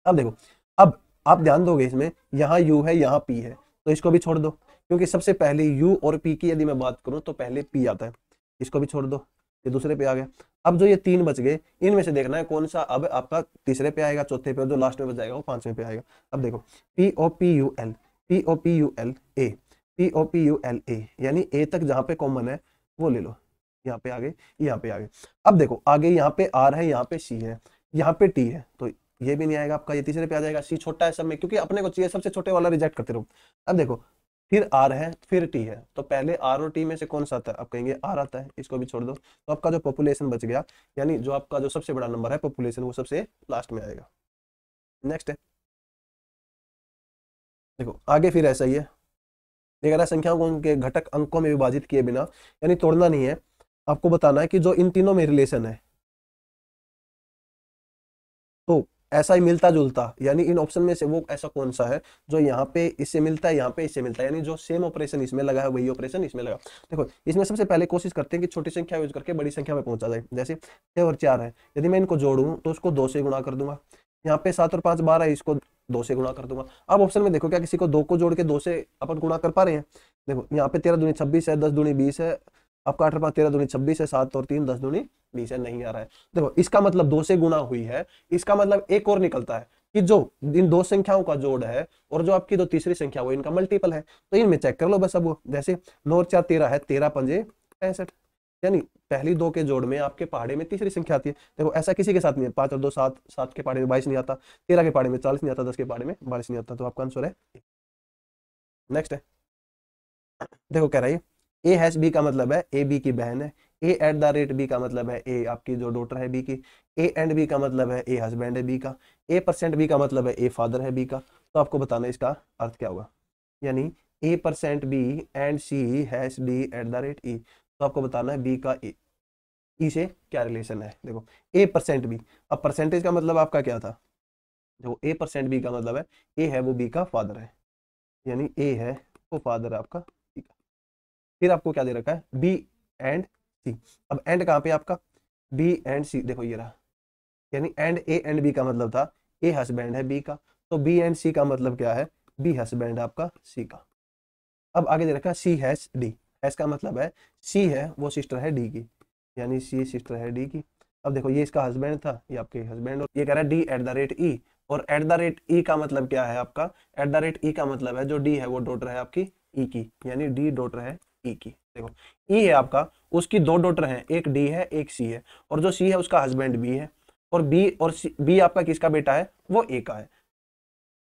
अब देखो, अब आप ध्यान दोगे इसमें, यहाँ U है, यहाँ P है, तो इसको भी छोड़ दो, क्योंकि सबसे पहले U और P की यदि मैं बात करूं तो पहले P आता है, इसको भी छोड़ दो, ये दूसरे पे आ गया। अब जो ये तीन बच गए, इनमें से देखना है कौन सा अब आपका तीसरे पे आएगा, चौथे पे, और जो लास्ट में बच जाएगा वो पांचवें पे आएगा। अब देखो POPUL, POPULA, POPULA, यानी A तक जहां पे कॉमन है वो ले लो, यहाँ पे आगे, यहाँ पे आगे। अब देखो आगे यहाँ पे R है, यहाँ पे C है, यहाँ पे T है, तो ये भी नहीं आएगा आपका, ये तीसरे पे आ जाएगा। C छोटा है सब में, क्योंकि अपने को चाहिए सबसे छोटे वाला, रिजेक्ट करते रहो। अब देखो फिर R है, फिर T है, तो पहले R और T में से कौन सा आता है, आप कहेंगे R आता है, इसको भी छोड़ दो। तो आपका जो पॉपुलेशन बच गया, यानी जो आपका जो सबसे बड़ा नंबर है पॉपुलेशन, वो सबसे लास्ट में आएगा। नेक्स्ट है, देखो आगे फिर ऐसा ही है, ये कह रहा है संख्याओं को उनके घटक अंकों में विभाजित किए बिना, यानी तोड़ना नहीं है, आपको बताना है कि जो इन तीनों में रिलेशन है, तो ऐसा ही मिलता जुलता, यानी इन ऑप्शन में से वो ऐसा कौन सा है जो यहाँ पे इससे मिलता है, यहाँ पे इससे मिलता है, यानी जो सेम ऑपरेशन इसमें लगा है वही ऑपरेशन इसमें लगा। देखो इसमें सबसे पहले कोशिश करते हैं कि छोटी संख्या यूज करके बड़ी संख्या में पहुंचा जाए। जैसे 6 और 4 है, यदि मैं इनको जोड़ूं तो उसको 2 से गुणा कर दूंगा। यहाँ पे 7 और 5 12 है, इसको 2 से गुणा कर दूंगा। अब ऑप्शन में देखो क्या किसी को 2 को जोड़ के 2 से अपन गुणा कर पा रहे हैं। देखो यहाँ पे 13 दूनी 26 है, 10 दूनी 20 है, आपका 8 और 5 13 दूनी 26 है, 7 और 3 10 दूनी 20 है, नहीं आ रहा है। देखो इसका मतलब 2 से गुणा हुई है, इसका मतलब एक और निकलता है कि जो इन दो संख्याओं का जोड़ है और जो आपकी दो तीसरी संख्या वो इनका मल्टीपल है। तो इनमें चेक कर लो बस। अब वो जैसे 9 और 4 13 है, 13 पंजे 65, यानी पहली दो के जोड़ में आपके पहाड़े में तीसरी संख्या आती है। देखो ऐसा किसी के साथ नहीं है, 5 और 2 7, 7 के पहाड़े में 22 नहीं आता, 13 के पहाड़े में 40 नहीं आता, 10 के पहाड़े में 42 नहीं आता, तो आपका आंसर है। नेक्स्ट है, देखो कह रहा है ए हैश बी का मतलब है ए बी की बहन है, ए एट द रेट बी का मतलब है ए आपकी जो डॉटर है बी की, ए एंड बी का मतलब है ए हस्बैंड है बी का, ए परसेंट बी का मतलब है ए फादर है बी का। तो आपको बताना है इसका अर्थ क्या होगा, यानी A percent B and C hash D at the rate E. तो आपको बताना है बी का ई से क्या रिलेशन है। देखो ए परसेंट बी, अब परसेंटेज का मतलब आपका क्या था, देखो ए परसेंट बी का मतलब है ए है वो बी का फादर है, यानी ए है वो फादर है आपका बी का। फिर आपको क्या दे रखा है, बी एंड सी। अब एंड कहाँ पे आपका, बी एंड सी, देखो ये रहा, यानी एंड ए एंड बी का मतलब था ए हस्बैंड है बी का, तो बी एंड सी का मतलब क्या है, बी हस्बैंड है आपका सी का। अब आगे दे रखा है सी हैश डी, हैश का मतलब है सी है वो सिस्टर है डी की, यानी सी सिस्टर है डी की। अब देखो ये इसका हस्बैंड था, ये आपके हस्बैंड, और ये कह रहा है डी एट द रेट ई, और एट द रेट ई का मतलब क्या है आपका, एट द रेट ई का मतलब है जो डी है वो डॉटर है आपकी ई की, यानी डी डॉटर है ई की। देखो ई है आपका, उसकी दो डॉटर हैं, एक डी है एक सी है, और जो सी है उसका हस्बैंड बी है, और बी और बी आपका किसका बेटा है, वो ए का है।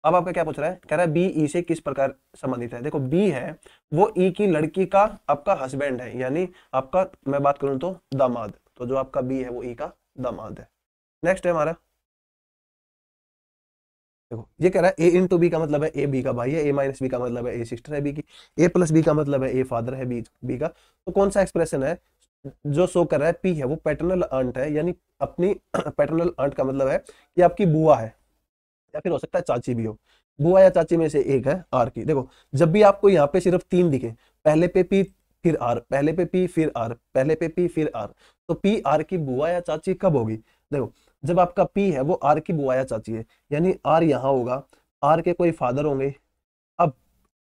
अब आपका क्या पूछ रहा है, कह रहा है बी ई से किस प्रकार संबंधित है। देखो बी है वो ई की लड़की का आपका हस्बैंड है, यानी आपका मैं बात करूं तो दामाद, तो जो आपका बी है वो ई का दामाद है। नेक्स्ट है हमारा, देखो ये कह रहा है ए इंटू बी का मतलब है ए बी का भाई है, ए माइनस बी का मतलब है ए सिस्टर है बी की, ए प्लस बी का मतलब है ए फादर है बी का। तो कौन सा एक्सप्रेशन है जो शो कर रहा है पी है वो पैटर्नल आंट है, यानी अपनी पैटर्नल आंट का मतलब है कि आपकी बुआ है, या फिर हो सकता है चाची भी हो, बुआ या चाची में से एक है आर की। देखो जब भी आपको यहाँ पे सिर्फ तीन दिखे, पहले पे पी फिर आर, पहले पे पी फिर आर, पहले पे पी फिर आर, तो पी आर की बुआ या चाची कब होगी, देखो जब आपका पी है वो आर की बुआ या चाची है, यानी आर यहाँ होगा, आर के कोई फादर होंगे, अब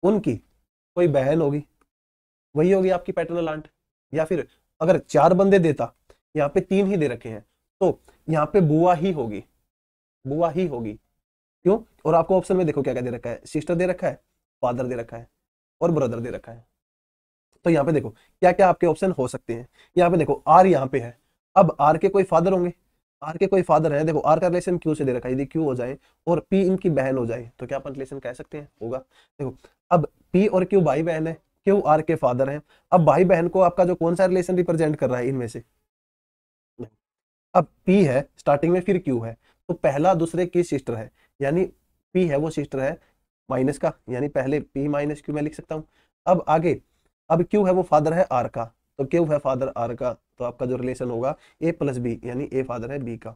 उनकी कोई बहन होगी, वही होगी आपकी पैटर्नल आंट। या फिर अगर चार बंदे देता, यहाँ पे तीन ही दे रखे हैं, तो यहाँ पे बुआ ही होगी, बुआ ही होगी। क्यों, और आपको ऑप्शन में देखो क्या क्या दे रखा है, सिस्टर दे रखा है, फादर दे रखा है, और ब्रदर दे रखा है। तो यहाँ पे देखो क्या क्या आपके ऑप्शन हो सकते हैं। यहाँ पे देखो आर यहाँ पे है, अब आर के कोई फादर होंगे, आर के कोई फादर है, देखो आर का रिलेशन क्यू से दे रखा है, यदि क्यू हो जाए और पी इनकी बहन हो जाए तो क्या अपन रिलेशन कह सकते हैं, होगा। देखो अब पी और क्यू भाई बहन है, क्यू आर के फादर हैं, अब भाई बहन को आपका जो कौन सा रिलेशन रिप्रेजेंट कर रहा है इनमें से, अब पी है स्टार्टिंग में फिर क्यू है, तो पहला दूसरे की सिस्टर है, यानी पी है वो सिस्टर है माइनस का, यानी पहले पी माइनस क्यू मैं लिख सकता हूँ। अब आगे, अब क्यू है वो फादर है आर का, तो क्यू है फादर आर का, तो आपका जो रिलेशन होगा ए प्लस बी, यानी ए फादर है बी का।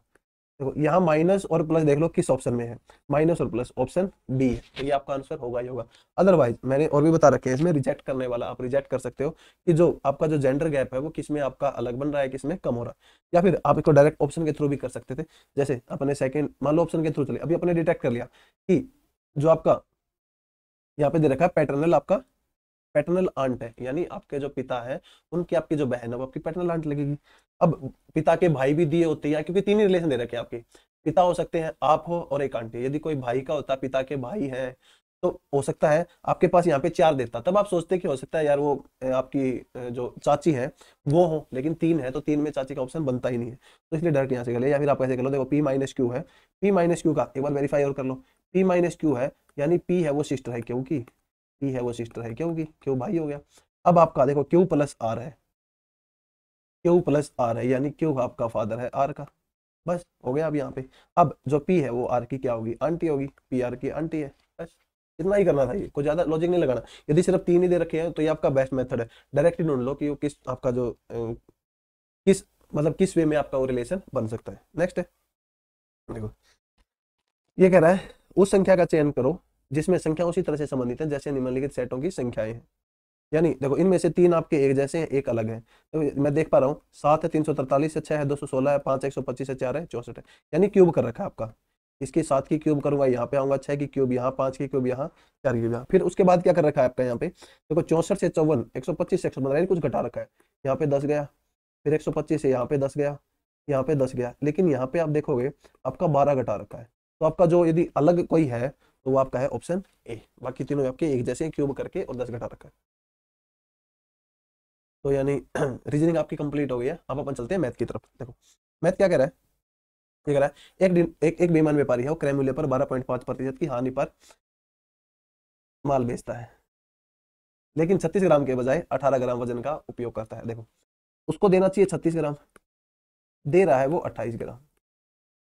देखो यहाँ माइनस और प्लस देख लो किस ऑप्शन में है, माइनस और प्लस ऑप्शन बी है, तो ये आपका आंसर होगा ही होगा। अदरवाइज मैंने और भी बता रखे हैं इसमें रिजेक्ट करने वाला, आप रिजेक्ट कर सकते हो कि जो आपका जो जेंडर गैप है वो किसमें आपका अलग बन रहा है, किसमें कम हो रहा है। या फिर आप इसको डायरेक्ट ऑप्शन के थ्रू भी कर सकते थे, जैसे अपने सेकंड मान लो ऑप्शन के थ्रू चले, अभी अपने डिटेक्ट कर लिया कि जो आपका यहाँ पे दे रखा है पैटर्नल, आपका पैटर्नल आंट है, यानी आपके जो पिता है उनकी आपकी जो बहन है वो आपकी पैटर्नल आंट लगेगी। अब पिता के भाई भी दिए होते हैं, क्योंकि तीन ही रिलेशन दे रखे हैं आपके, पिता हो सकते हैं, आप हो और एक आंटी। यदि कोई भाई का होता, पिता के भाई हैं, तो हो सकता है आपके पास यहाँ पे चार देता, तब आप सोचते कि हो सकता है यार वो आपकी जो चाची है वो हो, लेकिन तीन है तो तीन में चाची का ऑप्शन बनता ही नहीं है, तो इसलिए डायरेक्ट यहाँ से कर लिया। या फिर आप ऐसे कर लो, देखो पी माइनस क्यू है, पी माइनस क्यू का एक बार वेरीफाई और कर लो, पी माइनस क्यू है यानी पी है वो सिस्टर है क्यू की, पी है वो सिस्टर है क्यों की, क्यों भाई हो गया। अब आपका देखो क्यू प्लस आर है, क्यू प्लस आर है यानी क्यू आपका फादर है आर का, बस हो गया। अब यहाँ पे अब जो पी है वो आर की क्या होगी, आंटी होगी, पी आर की आंटी है, बस इतना ही करना था, ये कोई ज्यादा लॉजिक नहीं लगाना। यदि सिर्फ तीन ही दे रखे हैं तो ये आपका बेस्ट मेथड है, डायरेक्ट ही ढूंढ लो कि वो किस आपका जो किस मतलब किस वे में आपका वो रिलेशन बन सकता है। नेक्स्ट है, देखो ये कह रहा है उस संख्या का चयन करो जिसमें संख्या उसी तरह से संबंधित है जैसे निम्नलिखित सेटों की संख्याएं हैं। यानी देखो इनमें से तीन आपके एक जैसे हैं, एक अलग है, तो मैं देख पा रहा हूँ 7 है 343 है, 6 है 216 है, 5 है 125 है, 4 है 64 है, यानी क्यूब कर रखा है आपका। इसकी 7 की क्यूब करूंगा यहाँ पे आऊंगा, 6 की क्यूब यहाँ, 5 की क्यूब यहाँ, 4 की क्यूब यहाँ। फिर उसके बाद क्या कर रखा है आपका यहाँ पे, देखो 64 से 54, 125 से 115 यानी कुछ घटा रखा है, यहाँ पे 10 गया, फिर 125 से यहाँ पे 10 गया, यहाँ पे 10 गया, लेकिन यहाँ पे आप देखोगे आपका 12 घटा रखा है। तो आपका जो यदि अलग कोई है तो वो आपका है ऑप्शन ए, बाकी तीनों आपके एक जैसे क्यूब करके और 10 घटा रखा है। तो यानी रीजनिंग आपकी कंप्लीट हो गई है। अब अपन चलते हैं मैथ की तरफ। देखो मैथ क्या कह रहा है, ये कह रहा है एक बेईमान व्यापारी है, वो क्रय मूल्य पर 12.5% की हानि पर माल बेचता है, लेकिन 36 ग्राम के बजाय 18 ग्राम वजन का उपयोग करता है। देखो उसको देना चाहिए 36 ग्राम, दे रहा है वो 28 ग्राम।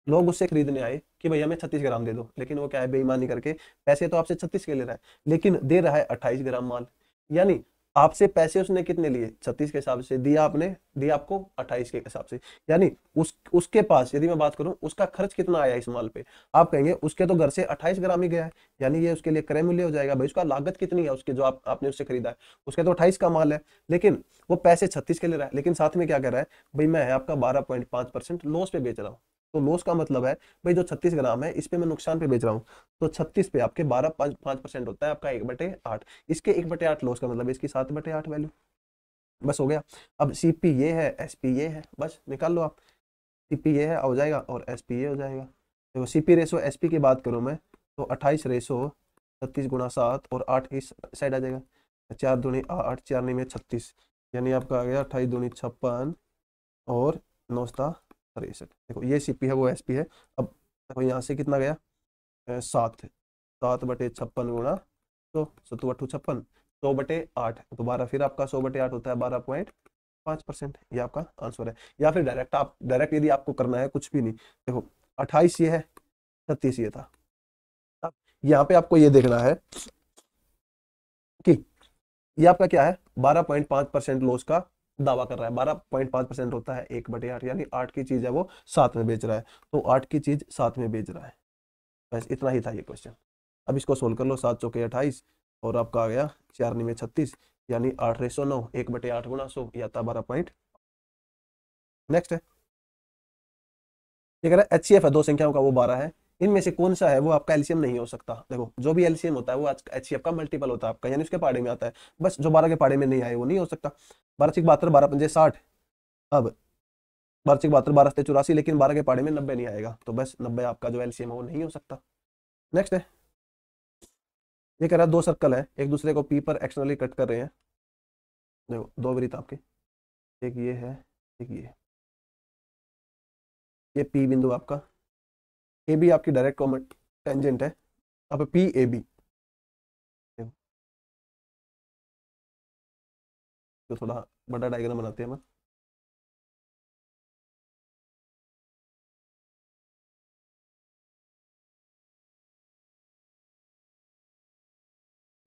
लोग उससे खरीदने आए कि भैया हमें 36 ग्राम दे दो, लेकिन वो क्या है बेईमानी करके पैसे तो आपसे 36 के ले रहा है, लेकिन दे रहा है 28 ग्राम माल। यानी आपसे पैसे उसने कितने लिए, 36 के हिसाब से दिया, आपने दिया आपको 28 के हिसाब से। यानी उसके पास यदि मैं बात करूं उसका खर्च कितना आया इस माल पे, आप कहेंगे उसके तो घर से 28 ग्राम ही गया है, यानी ये उसके लिए क्रय मूल्य हो जाएगा। भाई उसका लागत कितनी है उसके, जो आपने उससे खरीदा है, उसके तो 28 का माल है, लेकिन वो पैसे 36 के ले रहा है, लेकिन साथ में क्या कह रहा है, भाई मैं आपका 12.5% लॉस पे बेच रहा हूँ। तो लॉस का मतलब है भाई जो 36 ग्राम है इस पे मैं नुकसान पे बेच रहा हूँ, तो 36 पे आपके 12.5% होता है आपका 1/8, इसके 1/8 लॉस का मतलब इसकी 7/8 वैल्यू, बस हो गया। अब सीपी ये है, एसपी ये है, बस निकाल लो आप, सीपी ये है हो जाएगा और एसपी ये हो जाएगा। देखो सीपी रेसो एसपी की बात करूँ मैं, तो 28 रेसो 36 गुणा 7 और 8 इस साइड आ जाएगा, 4 दूनी 8, 4 नहीं में 36, यानी आपका आ गया 28 दूनी 56 और 9 63। देखो ये सीपी है वो एसपी है। अब देखो यहाँ से कितना गया, 7, 7/56 गुणा, तो 7×8 = 56, 100/8 दोबारा फिर आपका 100/8 होता है 12.5%, ये आपका आंसर है। या फिर डायरेक्ट आप डायरेक्ट यदि आपको करना है कुछ भी नहीं, देखो 28 ये है, 36 ये था। अब यहाँ पे आपको ये देखना है कि ये आपका क्या है, 12.5% लॉस का दावा कर रहा है। 12.5% होता है 1/8, यानी 8 की चीज है वो 7 में बेच रहा है, तो 8 की चीज 7 में बेच रहा है। बस इतना ही था ये क्वेश्चन। अब इसको सोल्व कर लो, 7 चौके 28 और आपका आ गया 4 में 36, यानी 8/9, 1/8 गुणा 100, ये आता 12 नेक्स्ट है, ये कह रहा है एचसीएफ है दो संख्याओं का, वो 12 है, इनमें से कौन सा है वो आपका एलसीएम नहीं हो सकता। देखो जो भी एलसीएम होता है वो एचसीएफ का मल्टीपल होता है आपका, यानी उसके पाड़े में आता है, बस जो 12 के पाड़े में नहीं आए वो नहीं हो सकता। 12×6 = 72, 12×5 = 60। अब 12×6 = 72, 12×7 = 84, लेकिन 12 के पाड़े में 90 नहीं आएगा, तो बस 90 आपका जो एलसीएम है वो नहीं हो सकता। नेक्स्ट है, ये कह रहा है दो सर्कल है एक दूसरे को पी पर एक्सटर्नली कट कर रहे हैं। देखो दो वृत्त आपके, एक ये है एक ये पी बिंदु आपका, ए बी आपकी डायरेक्ट कॉमन टेंजेंट है। अब पी ए बी, तो थोड़ा बड़ा डायग्राम बनाते हैं हम।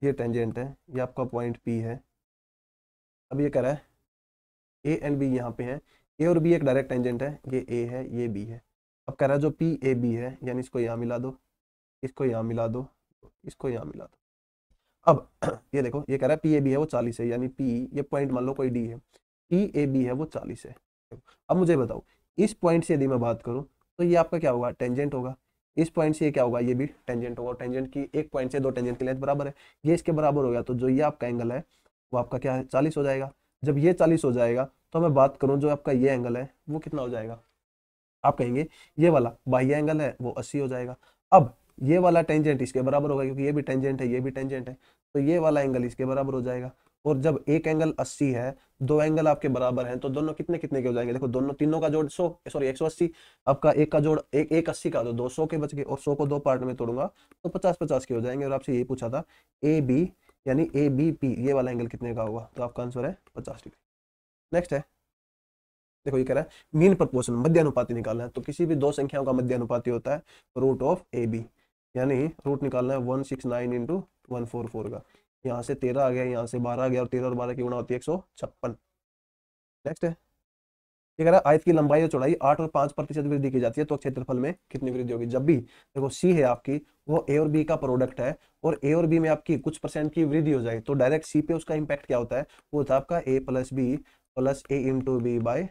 ये टेंजेंट है, ये आपका पॉइंट पी है। अब ये कह रहा है ए एंड बी यहाँ पे है, ए और बी एक डायरेक्ट टेंजेंट है, ये ए है ये बी है। अब कह रहा है जो पी ए बी है, यानी इसको यहाँ मिला दो, इसको यहाँ मिला दो, इसको यहाँ मिला दो। अब ये देखो, ये कह रहा है पी ए बी है वो 40 है, यानी पी, ये पॉइंट मान लो कोई डी है, पी ए बी है वो 40 है। अब मुझे बताओ, इस पॉइंट से यदि मैं बात करूं तो ये आपका क्या होगा, टेंजेंट होगा। इस पॉइंट से ये क्या होगा, ये भी टेंजेंट होगा। टेंजेंट की एक पॉइंट से दो टेंजेंट की लेंथ बराबर है, ये इसके बराबर हो गया, तो जो ये आपका एंगल है वो आपका क्या है, 40 हो जाएगा। जब ये 40 हो जाएगा तो मैं बात करूं जो आपका ये एंगल है वो कितना हो जाएगा, आप कहेंगे ये वाला बाह्य एंगल है वो 80 हो जाएगा। अब ये वाला टेंजेंट इसके बराबर होगा, क्योंकि ये भी टेंजेंट है, ये भी टेंजेंट है, तो ये वाला एंगल इसके बराबर हो जाएगा। और जब एक एंगल 80 है, दो एंगल आपके बराबर हैं, तो दोनों कितने कितने के हो जाएंगे, देखो दोनों, तीनों का जोड़ 100, सॉरी 180, आपका एक का जोड़ एक 80 का, तो 200 के बच गए, और 100 को दो पार्ट में तोड़ूंगा तो 50-50 के हो जाएंगे। और आपसे ये पूछा था ए बी, यानी ए बी पी, ये वाला एंगल कितने का होगा, तो आपका आंसर है 50 डिग्री। नेक्स्ट है, देखो ये कह रहा है मीन प्रपोर्शन, मध्यानुपाती निकालना है। तो किसी भी दो संख्याओं का मध्यानुपाती होता है रूट ऑफ ए बी, यानी रूट निकालना है 169 इंटू 144 का। यहाँ से 13 आ गया, यहाँ से 12 आ गया, और 13 और 12 की गुणा होती है 156। नेक्स्ट है, ये कह रहा है आयत की लंबाई और चौड़ाई 8 और 5% वृद्धि की जाती है, तो क्षेत्रफल में कितनी वृद्धि होगी। जब भी देखो सी है आपकी, वो ए और बी का प्रोडक्ट है, और ए और बी में आपकी कुछ परसेंट की वृद्धि हो जाए, तो डायरेक्ट सी पे उसका इंपैक्ट क्या होता है, वो होता है आपका A plus B plus A into B by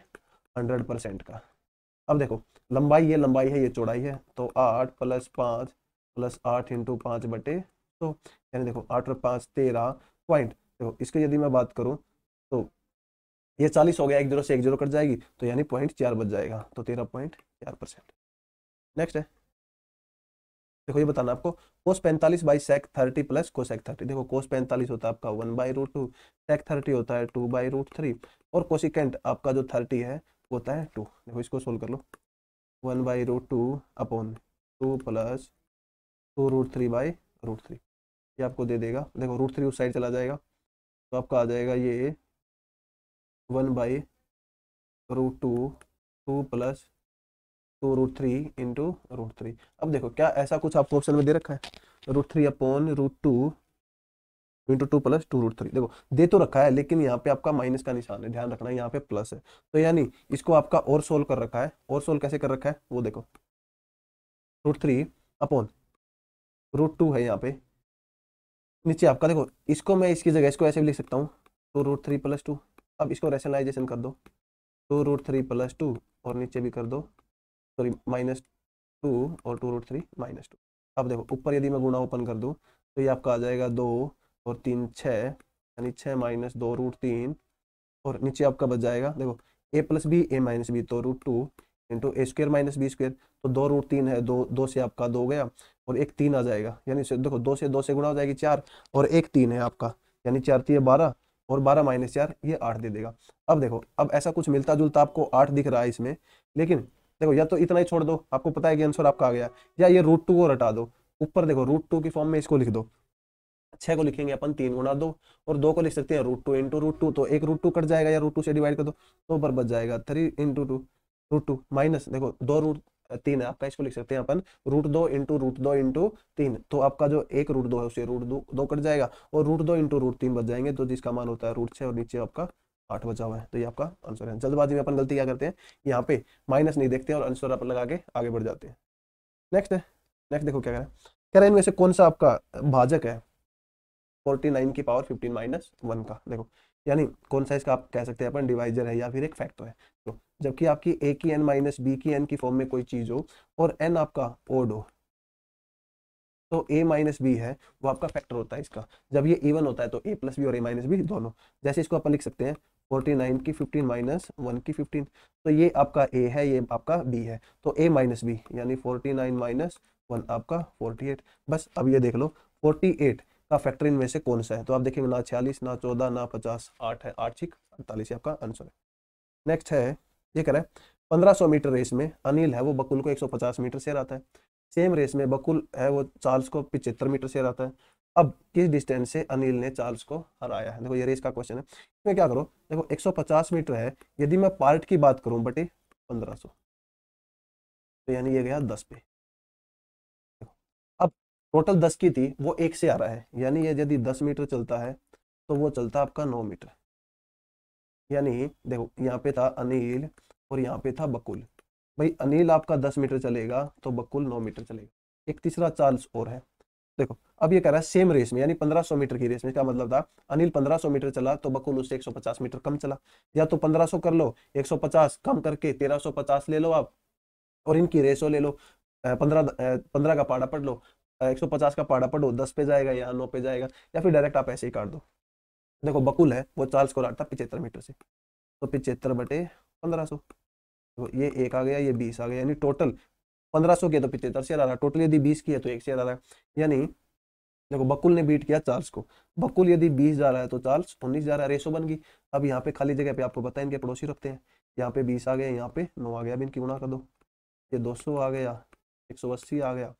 100% का। अब देखो लंबाई, ये लंबाई है, ये चौड़ाई है, तो 8 प्लस 5 प्लस 8 इंटू 5/100, यानी देखो 8 और 5 13 पॉइंट। देखो इसकी यदि मैं बात करूं तो ये 40 हो गया, एक जीरो से एक जीरो कट जाएगी, तो यानी 0.4 बच जाएगा, तो 13.4%। नेक्स्ट है, देखो ये बताना आपको, कोस 45 बाई सेक 30 प्लस कोसेक 30। देखो कोस 45 होता है आपका 1/√2, सेक 30 होता है 2/√3, और कोसिकेंट आपका जो 30 है वो होता है 2। देखो इसको सोल्व कर लो, 1/√2 अपॉन 2 प्लस 2√3/√3, ये आपको दे देगा। देखो √3 उस साइड चला जाएगा, तो आपका आ जाएगा ये 1/√2 2 प्लस 2√3 इंटू √3। अब देखो क्या ऐसा कुछ आपको ऑप्शन में दे रखा है, √3 अपॉन √2 इंटू 2 प्लस 2√3। देखो दे तो रखा है, लेकिन यहाँ पे आपका माइनस का निशान है, ध्यान रखना, यहाँ पे प्लस है, तो यानी इसको आपका और सोल्व कर रखा है। और सोल्व कैसे कर रखा है वो देखो, √3 अपॉन √2 है यहाँ पे, नीचे आपका देखो, इसको मैं इसकी जगह इसको ऐसे भी लिख सकता हूँ, तो √3 प्लस 2। अब इसको रैशनलाइजेशन कर दो, तो √3 प्लस 2, और नीचे भी कर दो, सॉरी -2, और 2√3 -2। अब देखो ऊपर यदि मैं गुणा ओपन कर दूं तो ये आपका आ जाएगा 2 और 3 6, यानी 6 माइनस 2√3, और नीचे आपका बच जाएगा देखो ए प्लस बी ए माइनस बी, तो √2 इंटू ए स्क्र माइनस बी स्क्र, तो 2√3 है, दो दो से आपका 2 गया, और एक 3 आ जाएगा, यानी देखो 2 से गुणा हो जाएगी 4, और एक 3 है आपका, यानी 4 3 12, और 12 माइनस 4 ये 8 दे देगा। अब देखो, अब ऐसा कुछ मिलता जुलता आपको 8 दिख रहा है इसमें, लेकिन देखो या तो इतना ही छोड़ दो, आपको पता है कि आंसर आपका आ गया, या ये √2 को हटा दो, ऊपर देखो √2 की फॉर्म में इसको लिख दो, 6 को लिखेंगे अपन 3 गुणा 2, और 2 को लिख सकते हैं √2 इंटू √2, तो एक √2 कट जाएगा, या √2 से डिवाइड कर दो, तो ऊपर बच जाएगा 3 इंटू 2 √2 माइनस देखो 2√3 है आपका, इसको लिख सकते हैं अपन √2 इंटू √2 इंटू 3, तो आपका जो एक √2 है उससे √2 कट जाएगा, और √2 इंटू √3 बच जाएंगे, तो जिसका मान होता है √6, और नीचे आपका 8 बचा हुआ है, तो ये आपका आंसर है। जल्दबाजी में अपन गलती क्या करते हैं, यहाँ पे माइनस नहीं देखते और आंसर अपन लगा के आगे बढ़ जाते हैं। नेक्स्ट है, नेक्स्ट देखो क्या कह रहा है, कह रहा है इनमें से कौन सा आपका भाजक है 49 की पावर 15 माइनस 1 का। देखो यानी कौन सा इसका आप कह सकते हैं अपन डिवाइजर है या फिर एक फैक्टर है। तो जबकि आपकी ए की एन माइनस बी की एन की फॉर्म में कोई चीज हो और एन आपका ओड हो, तो ए माइनस बी है वो आपका फैक्टर होता है इसका। जब ये इवन होता है तो ए प्लस बी और ए माइनस बी दोनों, जैसे इसको अपन लिख सकते हैं 49 की 15 माइनस 1 की 15, तो ये आपका ए है, ये आपका बी है, तो ए माइनस बी यानी 49 माइनस 1 आपका 48। बस अब ये देख लो 48 का फैक्टर इनमें से कौन सा है, तो आप देखेंगे ना 46 ना 14 ना 50, 8 है, 8 6 48 आपका आंसर है। नेक्स्ट है, ये कह रहा है 1500 मीटर रेस में अनिल है वो बकुल को 150 मीटर से हराता है। सेम रेस में बकुल है वो चार्ल्स को 75 मीटर से हराता है। अब किस डिस्टेंस से अनिल ने चार्ल्स को हराया है। देखो ये रेस का क्वेश्चन है, इसमें क्या करो, देखो 150 मीटर है, यदि मैं पार्ट की बात करूं बटे 1500, तो यानी ये गया 10 पे। अब टोटल 10 की थी वो 1 से आ रहा है, यानी ये यदि 10 मीटर चलता है तो वो चलता आपका 9 मीटर। यानी देखो यहाँ पे था अनिल और यहाँ पे था बकुल, भाई अनिल आपका 10 मीटर चलेगा तो बकुल 9 मीटर चलेगा। एक तीसरा चार्ल्स और है। देखो अब ये कह रहा है सेम रेस में, यानी 1500 मीटर की रेस में, क्या मतलब था, अनिल 1500 मीटर चला तो बकुल उससे 150 मीटर कम चला। या तो 1500 कर लो, 150 कम करके 1350 ले लो आप, और इनकी रेसो ले लो। 15 का पाड़ा पढ़ लो, 150 का पाड़ा पढ़ो, 10 पे जाएगा या 9 पे जाएगा, या फिर डायरेक्ट आप ऐसे ही काट दो। देखो बकुल है वो चार्ल्स को काटता 75 मीटर से, तो 75 बटे 1500, तो ये एक आ गया, ये 20 आ गया, यानी टोटल 1500 की है तो 75 से आ रहा है, टोटल यदि 20 की है तो 1 से आ रहा है। यानी देखो बकुल ने बीट किया चार्ल्स को, बकुल यदि 20 जा रहा है तो चार्ल्स 19 जा रहा है, रेशो बन गई। अब यहाँ पे खाली जगह पे आपको पता है इनके पड़ोसी रखते हैं, यहाँ पे 20 आ गया, यहाँ पे 9 आ गया, अब इनकी गुणा कर दो, ये 200 आ गया, 180 आ गया,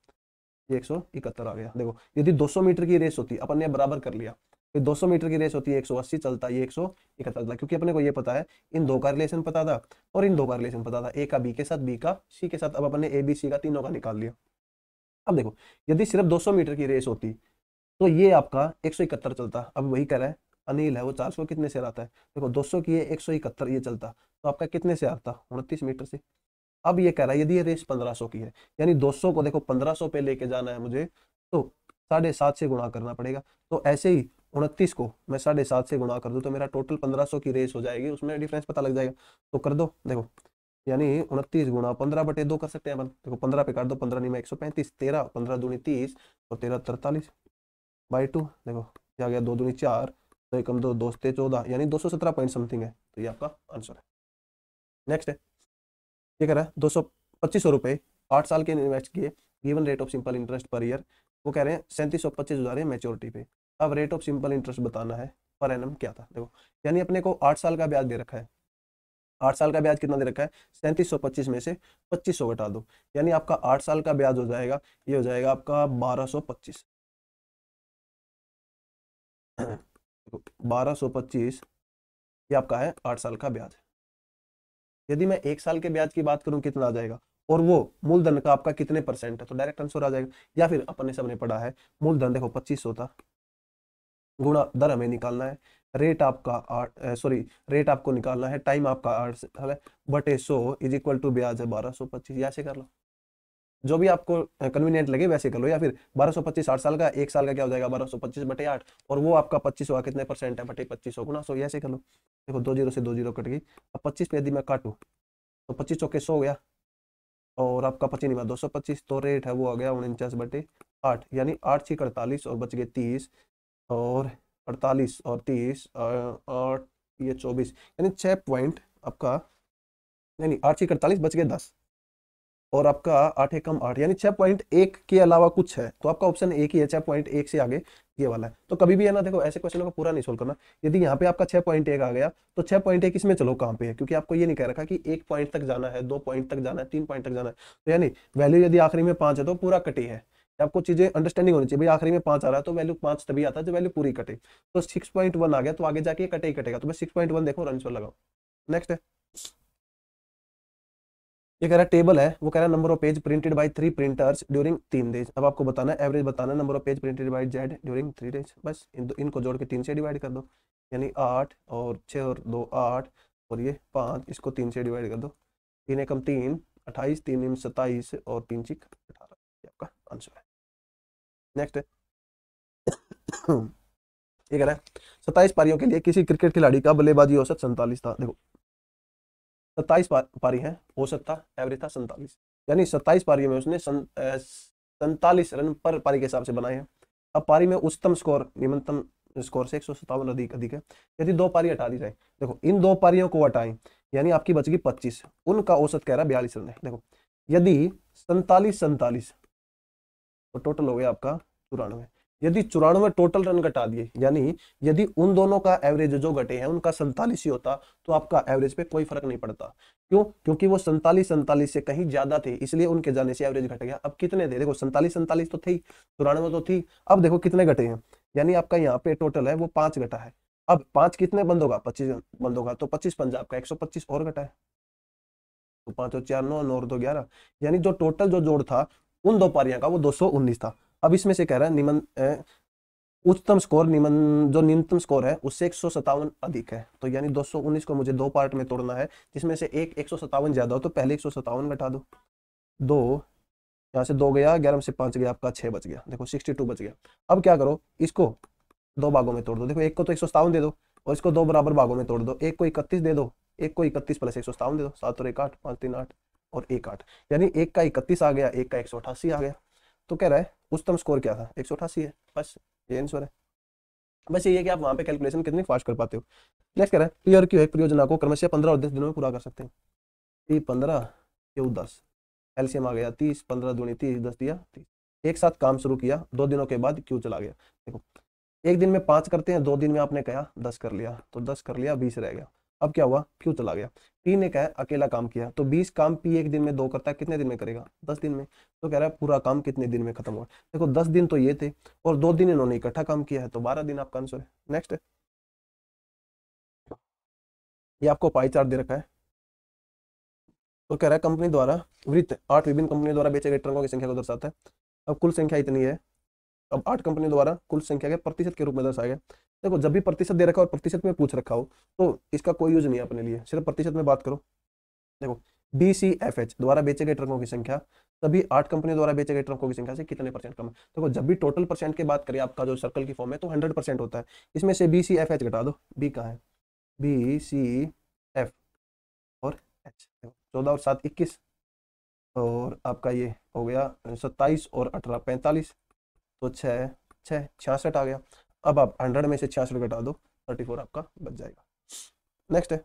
ये 171 आ गया। देखो यदि 200 मीटर की रेस होती, अपन ने बराबर कर लिया, फिर 200 मीटर की रेस होती है 180 चलता, ये 171 चलता, क्योंकि अपने को ये पता है, इन दो का रिलेशन पता था और इन दो का रिलेशन पता था, ए का बी के साथ, बी का सी के साथ। अब अपन ने ए बी सी का तीनों का निकाल लिया। अब देखो यदि सिर्फ 200 मीटर की रेस होती तो ये आपका 171 चलता। अब वही कह रहा है, अनिल है वो 400 कितने से आता है, देखो 200 की है 171 ये चलता, तो आपका कितने से आता, 29 मीटर से। अब ये कह रहा है यदि ये रेस 1500 की है, यानी 200 को देखो 1500 पे लेके जाना है मुझे, तो 7.5 से गुणा करना पड़ेगा। तो ऐसे ही 29 को मैं 7.5 से गुणा कर दूं तो मेरा टोटल 1500 की रेस हो जाएगी, उसमें डिफरेंस पता लग जाएगा। तो कर दो, देखो यानी 29 गुणा 15/2 कर सकते हैं अपन। देखो 15 पे काट दो, 15 नहीं में 135, 13, 15 दूनी 30 और 13 43 बाई 2। देखो ये आ गया 2 दूनी 4, तो कम 2 दोस्ते 14, यानी 217 पॉइंट समथिंग है, तो ये आपका आंसर है। नेक्स्ट है, ये कह रहा है 2500 रुपये 8 साल के इन्वेस्ट किए, given rate of simple interest per year, वो कह रहे हैं 3725 है मैच्योरिटी पे। अब रेट ऑफ सिंपल इंटरेस्ट बताना है, पर एनम क्या था। देखो यानी अपने को 8 साल का ब्याज दे रखा है, 8 साल का ब्याज कितना दे रखा है, 3725 में से 2500 घटा दो, यानी आपका 8 साल का ब्याज हो जाएगा, ये हो जाएगा आपका 1225। 1225 ये आपका है 8 साल का ब्याज। यदि मैं 1 साल के ब्याज की बात करूं कितना आ जाएगा, और वो मूलधन का आपका कितने परसेंट है, तो डायरेक्ट आंसर आ जाएगा। या फिर अपन ने सबने पढ़ा है, मूलधन देखो 2500 था, गुणा दर हमें निकालना है, रेट आपका 8, सॉरी रेट आपको निकालना है, टाइम आपका 8 है, बटे 100 इज इक्वल टू ब्याज है 1225, ऐसे कर लो, जो भी आपको कन्वीनियंट लगे वैसे कर लो। या फिर 1225 8 साल का, 1 साल का क्या हो जाएगा 1225 बटे 8, और वो आपका 25 हुआ कितने परसेंट है, बटे 2500 गुणा 100, ऐसे कर लो। देखो 2 जीरो से 2 जीरो कट गई, अब 25 पे यदि मैं काटूं तो 25 चौके 100 हो गया, और आपका 25 नहीं 225, तो रेट है वो आ गया 49/8, यानी 8 6 48 और बच गए 30, और 48 और 30 और ये 24, यानी 6 पॉइंट आपका, यानी 8 6 48 बच गए 10, और आपका 8 एक कम 8, यानी 6.1 के अलावा कुछ है, तो आपका ऑप्शन एक ही है, 6.1 से आगे ये वाला है। तो कभी भी है ना, देखो ऐसे क्वेश्चनों को पूरा नहीं सोल्व करना, यदि यहाँ पे आपका 6.1 आ गया तो 6.1 इसमें चलो कहाँ पे है, क्योंकि आपको ये नहीं कह रखा कि 1 पॉइंट तक जाना है, 2 पॉइंट तक जाना है, 3 पॉइंट तक जाना है, तो यानी वैल्यू यदि आखिरी में 5 है तो पूरा कटी है। आपको चीजें अंडरस्टैंडिंग होनी चाहिए, भाई आखिरी में 5 आ रहा है तो वैल्यू 5 तभी आता है जब वैल्यू पूरी कटे, तो 6.1 आ गया तो आगे जाके कटे ही कटेगा, तो मैं 6.1 देखो रन लगाओ। नेक्स्ट है, ये कह रहा है टेबल है, वो कह रहा है number of page printed by 3 printers during 3 days. अब आपको बताना है एवरेज बताना है, number of page printed by Z during 3 days, बस इनको जोड़ के 3 से डिवाइड कर दो, यानी 8 और 6 और 2 8 और ये 5, इसको 3 से डिवाइड कर दो, 3 एकम 3 28, 3 निम 27 और 3 चिक 18, ये आपका आंसर है। नेक्स्ट है, ये कह रहा है 27 पारियों के लिए किसी क्रिकेट खिलाड़ी का बल्लेबाजी औसत 47 था। देखो 27 पारी है, औसत था, एवरेज था 47, यानी 27 पारियों में उसने 47 रन पर पारी के हिसाब से बनाए हैं। अब पारी में उच्चतम स्कोर निम्नतम स्कोर से 157 अधिक अधिक है। यदि 2 पारी हटा दी जाए, देखो इन 2 पारियों को हटाएं, यानी आपकी बच गई 25, उनका औसत कह रहा है 42 रन है। देखो यदि 47 तो टोटल हो गया आपका 94, यदि 94 टोटल रन घटा दिए, यानी यदि उन दोनों का एवरेज जो घटे हैं उनका 47 ही होता, तो आपका एवरेज पे कोई फर्क नहीं पड़ता। क्यों? क्योंकि वो 47 से कहीं ज्यादा थे, इसलिए उनके जाने से एवरेज घट गया। अब कितने थे, देखो 47 तो थी, 94 तो थी, अब देखो कितने घटे हैं, यानी आपका यहाँ पे टोटल है वो 5 घटा है। अब 5 कितने बंद होगा, 25 बंद होगा, तो 25 पंजाब का 125 और घटा है, तो 5 और 4 9, 9 और 2 11, यानी जो टोटल जो जोड़ था उन 2 पारियां का वो 219 था। अब इसमें से कह रहा है उच्चतम स्कोर निम्न जो न्यूनतम स्कोर है उससे 157 अधिक है। तो यानी 219 को मुझे दो पार्ट में तोड़ना है, जिसमें से एक 157 ज्यादा हो, तो पहले 157 घटा दो, दो, यहाँ से दो गया, 11 में से 5 गया, आपका 6 बच गया, देखो 62 बच गया। अब क्या करो, इसको दो भागों में तोड़ दो, देखो एक को तो 157 दे दो और इसको दो बराबर भागों में तोड़ दो, एक को 31 दे दो, एक को 31 प्लस 157 दे दो, 7 और 1 8, 5 3 8 और 1 8, यानी एक का 31 आ गया, एक का 188 आ गया। तो कह रहा है उच्चतम स्कोर क्या था, 188 है, बस ये आंसर है। बस ये है कि आप वहां पे कैलकुलेशन कितनी फास्ट कर पाते हो। नेक्स्ट कह रहा है पी और क्यू एक परियोजना को क्रमशः 15 और 10 दिनों में पूरा कर सकते हैं। पी 15, क्यू 10, एलसीएम आ गया 30, 15 दूनी 30, 10 दिया 30। एक साथ काम शुरू किया, 2 दिनों के बाद क्यू चला गया। देखो एक दिन में 5 करते हैं, 2 दिन में आपने कहा 10 कर लिया, तो 10 कर लिया, 20 रह गया। अब क्या हुआ, क्यू चला गया। पी ने कहा अकेला काम किया, तो 20 काम पी एक दिन में 2 करता है, कितने दिन में करेगा, 10 दिन में। तो कह रहा है पूरा काम कितने दिन में खत्म हुआ। देखो 10 दिन तो ये थे और 2 दिन इन्होंने इकट्ठा काम किया है, तो 12 दिन आपका आंसर है। नेक्स्ट है, ये आपको पाई चार्ट दे रखा है। तो कह रहा है कंपनी द्वारा वृत्त 8 विभिन्न कंपनियों द्वारा बेचे गए ट्रकों की संख्या को दर्शाता है। अब कुल संख्या इतनी है, अब 8 कंपनियों द्वारा कुल संख्या के प्रतिशत के रूप में दर्शाया गया। देखो जब भी प्रतिशत दे रखा हो और प्रतिशत में पूछ रखा हो तो इसका कोई यूज नहीं है अपने लिए, सिर्फ प्रतिशत में बात करो। देखो BCFH द्वारा बेचे गए ट्रकों की संख्या सभी 8 कंपनियों द्वारा बेचे गए ट्रकों की संख्या से कितने परसेंट कम है। देखो जब भी टोटल परसेंट की बात करें, आपका जो सर्कल की फॉर्म है तो 100% होता है। इसमें से BCFH घटा दो, बी कहाँ है, BCF और H, 14 और 7 21, और आपका ये हो गया 27 और 18 45, तो 6 6 66 आ गया। अब आप 100 में से 66 घटा दो, 34 आपका बच जाएगा। नेक्स्ट है,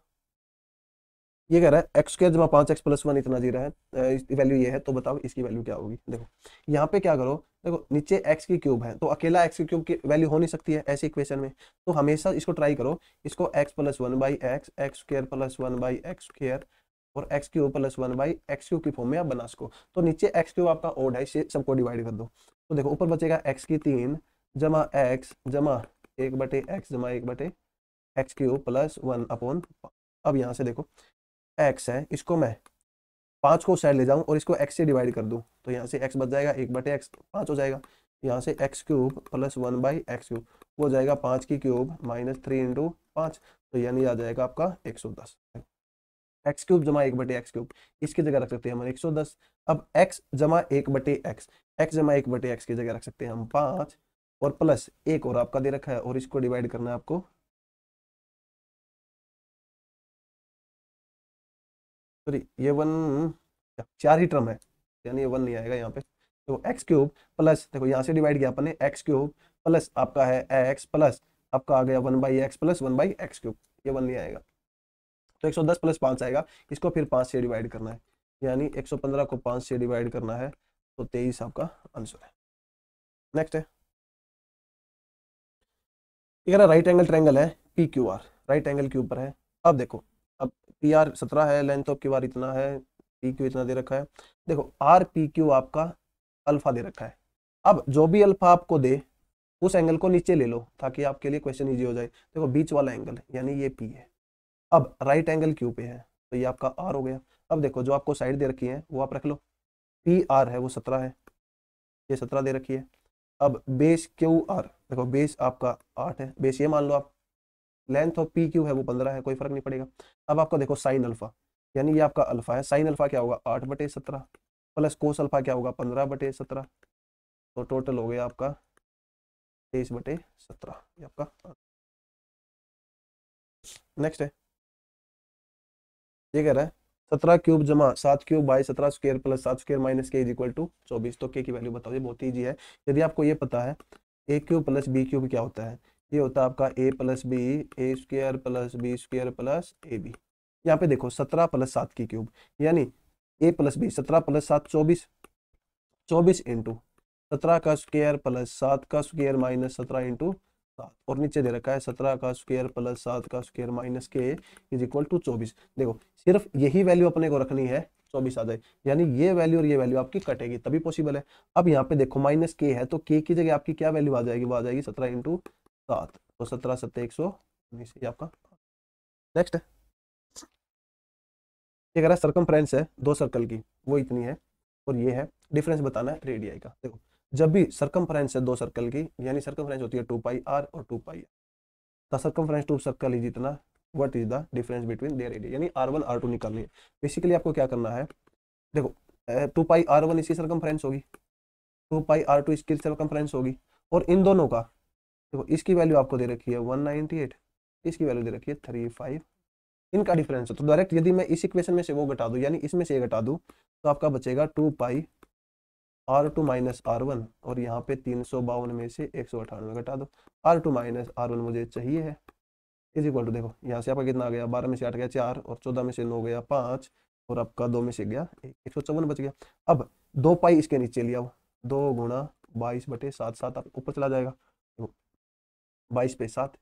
ये कह रहा है एक्स स्क्वायर जमा 5x प्लस 1 इतना दे रहा है, इसकी वैल्यू ये है, तो बताओ इसकी वैल्यू क्या होगी। देखो यहाँ पे क्या करो, देखो नीचे x की क्यूब है तो अकेला x की क्यूब की वैल्यू हो नहीं सकती है ऐसे इक्वेशन में, तो हमेशा इसको ट्राई करो, इसको x plus 1/x, X square plus 1/x square और X cube plus 1/x cube की फॉर्म में आप बना सको। तो नीचे x क्यूब आपका ओड है, इसे सबको डिवाइड कर दो, तो देखो ऊपर बचेगा x की 3 जमा x जमा 1/x जमा 1/x क्यूब प्लस 1/। अब यहाँ से देखो x है, इसको मैं 5 को साइड ले जाऊं और इसको x से डिवाइड कर दूं, तो यहाँ से x बच जाएगा 1/x 5 हो जाएगा, यहाँ से x cube plus 1/x cube वो हो जाएगा 5 की क्यूब माइनस 3 इंटू 5, तो यानी आ जाएगा आपका 110। x क्यूब जमा 1/x क्यूब इसकी जगह रख सकते हैं हम 110। अब x जमा 1/x, x जमा 1/x की जगह रख सकते हैं हम 5 और प्लस एक और आपका दे रखा है और इसको डिवाइड करना है आपको, सॉरी ये 1 4 ही टर्म है, यानी ये 1 नहीं आएगा यहाँ पे। तो एक्स क्यूब प्लस, देखो यहाँ से डिवाइड किया अपन ने, एक्स क्यूब प्लस आपका है एक्स प्लस आपका आ गया 1/x प्लस 1/x क्यूब, ये 1 नहीं आएगा। तो 110 प्लस 5 आएगा, इसको फिर 5 से डिवाइड करना है, यानी 115 को 5 से डिवाइड करना है, तो 23 आपका आंसर है। नेक्स्ट है, ये राइट एंगल ट्रायंगल है PQR, राइट एंगल के ऊपर है। अब देखो, अब PR 17 है, लेंथ ऑफ QR इतना है, PQ इतना दे रखा है। देखो RPQ आपका अल्फा दे रखा है। अब जो भी अल्फा आपको दे उस एंगल को नीचे ले लो ताकि आपके लिए क्वेश्चन इजी हो जाए। देखो बीच वाला एंगल यानी ये P है, अब राइट एंगल Q पे है तो ये आपका R हो गया। अब देखो जो आपको साइड दे रखी है वो आप रख लो, PR है वो 17 है, ये 17 दे रखी है। अब बेस QR, देखो बेस आपका 8 है, बेस ये मान लो आप, लेंथ ऑफ PQ है वो 15 है, कोई फर्क नहीं पड़ेगा। अब आपको देखो साइन अल्फा, यानी ये आपका अल्फा है, साइन अल्फा क्या होगा 8/17 प्लस कोस अल्फा क्या होगा 15/17, तो टोटल हो गया आपका 23/17 ये आपका। नेक्स्ट है, ये कह रहा है 17 क्यूब जमा 7 cube by 17 square plus 7 square minus के इज इक्वल टू 24, तो के की वैल्यू बताओ। ये बहुत ईजी है, यदि आपको ये पता है A cube plus B cube क्या होता है, ये होता है आपका a plus B, A square plus B square plus A B. यहाँ पे देखो 17 प्लस 7 की क्यूब यानी a plus B, 17 plus 7 24, 24 into 17 का स्क्वायर प्लस 7 का स्क्वायर माइनस 17 इंटू 7, और नीचे दे रखा है 17 का स्क्वायर प्लस 7 का स्क्वायर माइनस के इज इक्वल टू 24। देखो सिर्फ यही वैल्यू अपने को रखनी है, 24 आ जाए, यानी ये वैल्यू और ये वैल्यू आपकी कटेगी तभी पॉसिबल है। अब यहाँ पे देखो माइनस के है तो के की जगह आपकी क्या वैल्यू आ जाएगी, वो आ जाएगी 17 इंटू 7, तो 17 7 119 ये आपका। नेक्स्ट है, ये कह रहा है सर्कमफ्रेंस है दो सर्कल की वो इतनी है और ये है, डिफरेंस बताना है रेडियाई का। देखो जब भी सर्कमफ्रेंस है दो सर्कल की, यानी सर्कमफ्रेंस होती है 2 पाई r और 2 pi the circumference to circle is इतना, what is the difference between their area, यानी r1 r2 निकालनी है। बेसिकली आपको क्या करना है, देखो 2 पाई r1 इसकी सर्कमफ्रेंस होगी, 2 पाई r2 इसकी सर्कमफ्रेंस होगी, और इन दोनों का देखो, इसकी वैल्यू आपको दे रखी है 198, इसकी वैल्यू दे रखी है 35, इनका डिफरेंस है। तो डायरेक्ट यदि मैं इस इक्वेशन में से वो घटा दूं, यानी इसमें से ये घटा दूं, तो आपका बचेगा 2 पाई r2 माइनस r1, और यहाँ पे 352 में से 198 घटा दो, r2 माइनस r1 मुझे चाहिए है, इज इक्वल टू, देखो यहाँ से आपका कितना आ गया, 12 में से 8 गया 4, और 14 में से 9 गया 5, और आपका 2 में से गया 154 बच गया। अब 2 पाई इसके नीचे लिया हो, 2 गुणा 22/7, 7 आप ऊपर चला जाएगा, 22 पे 7,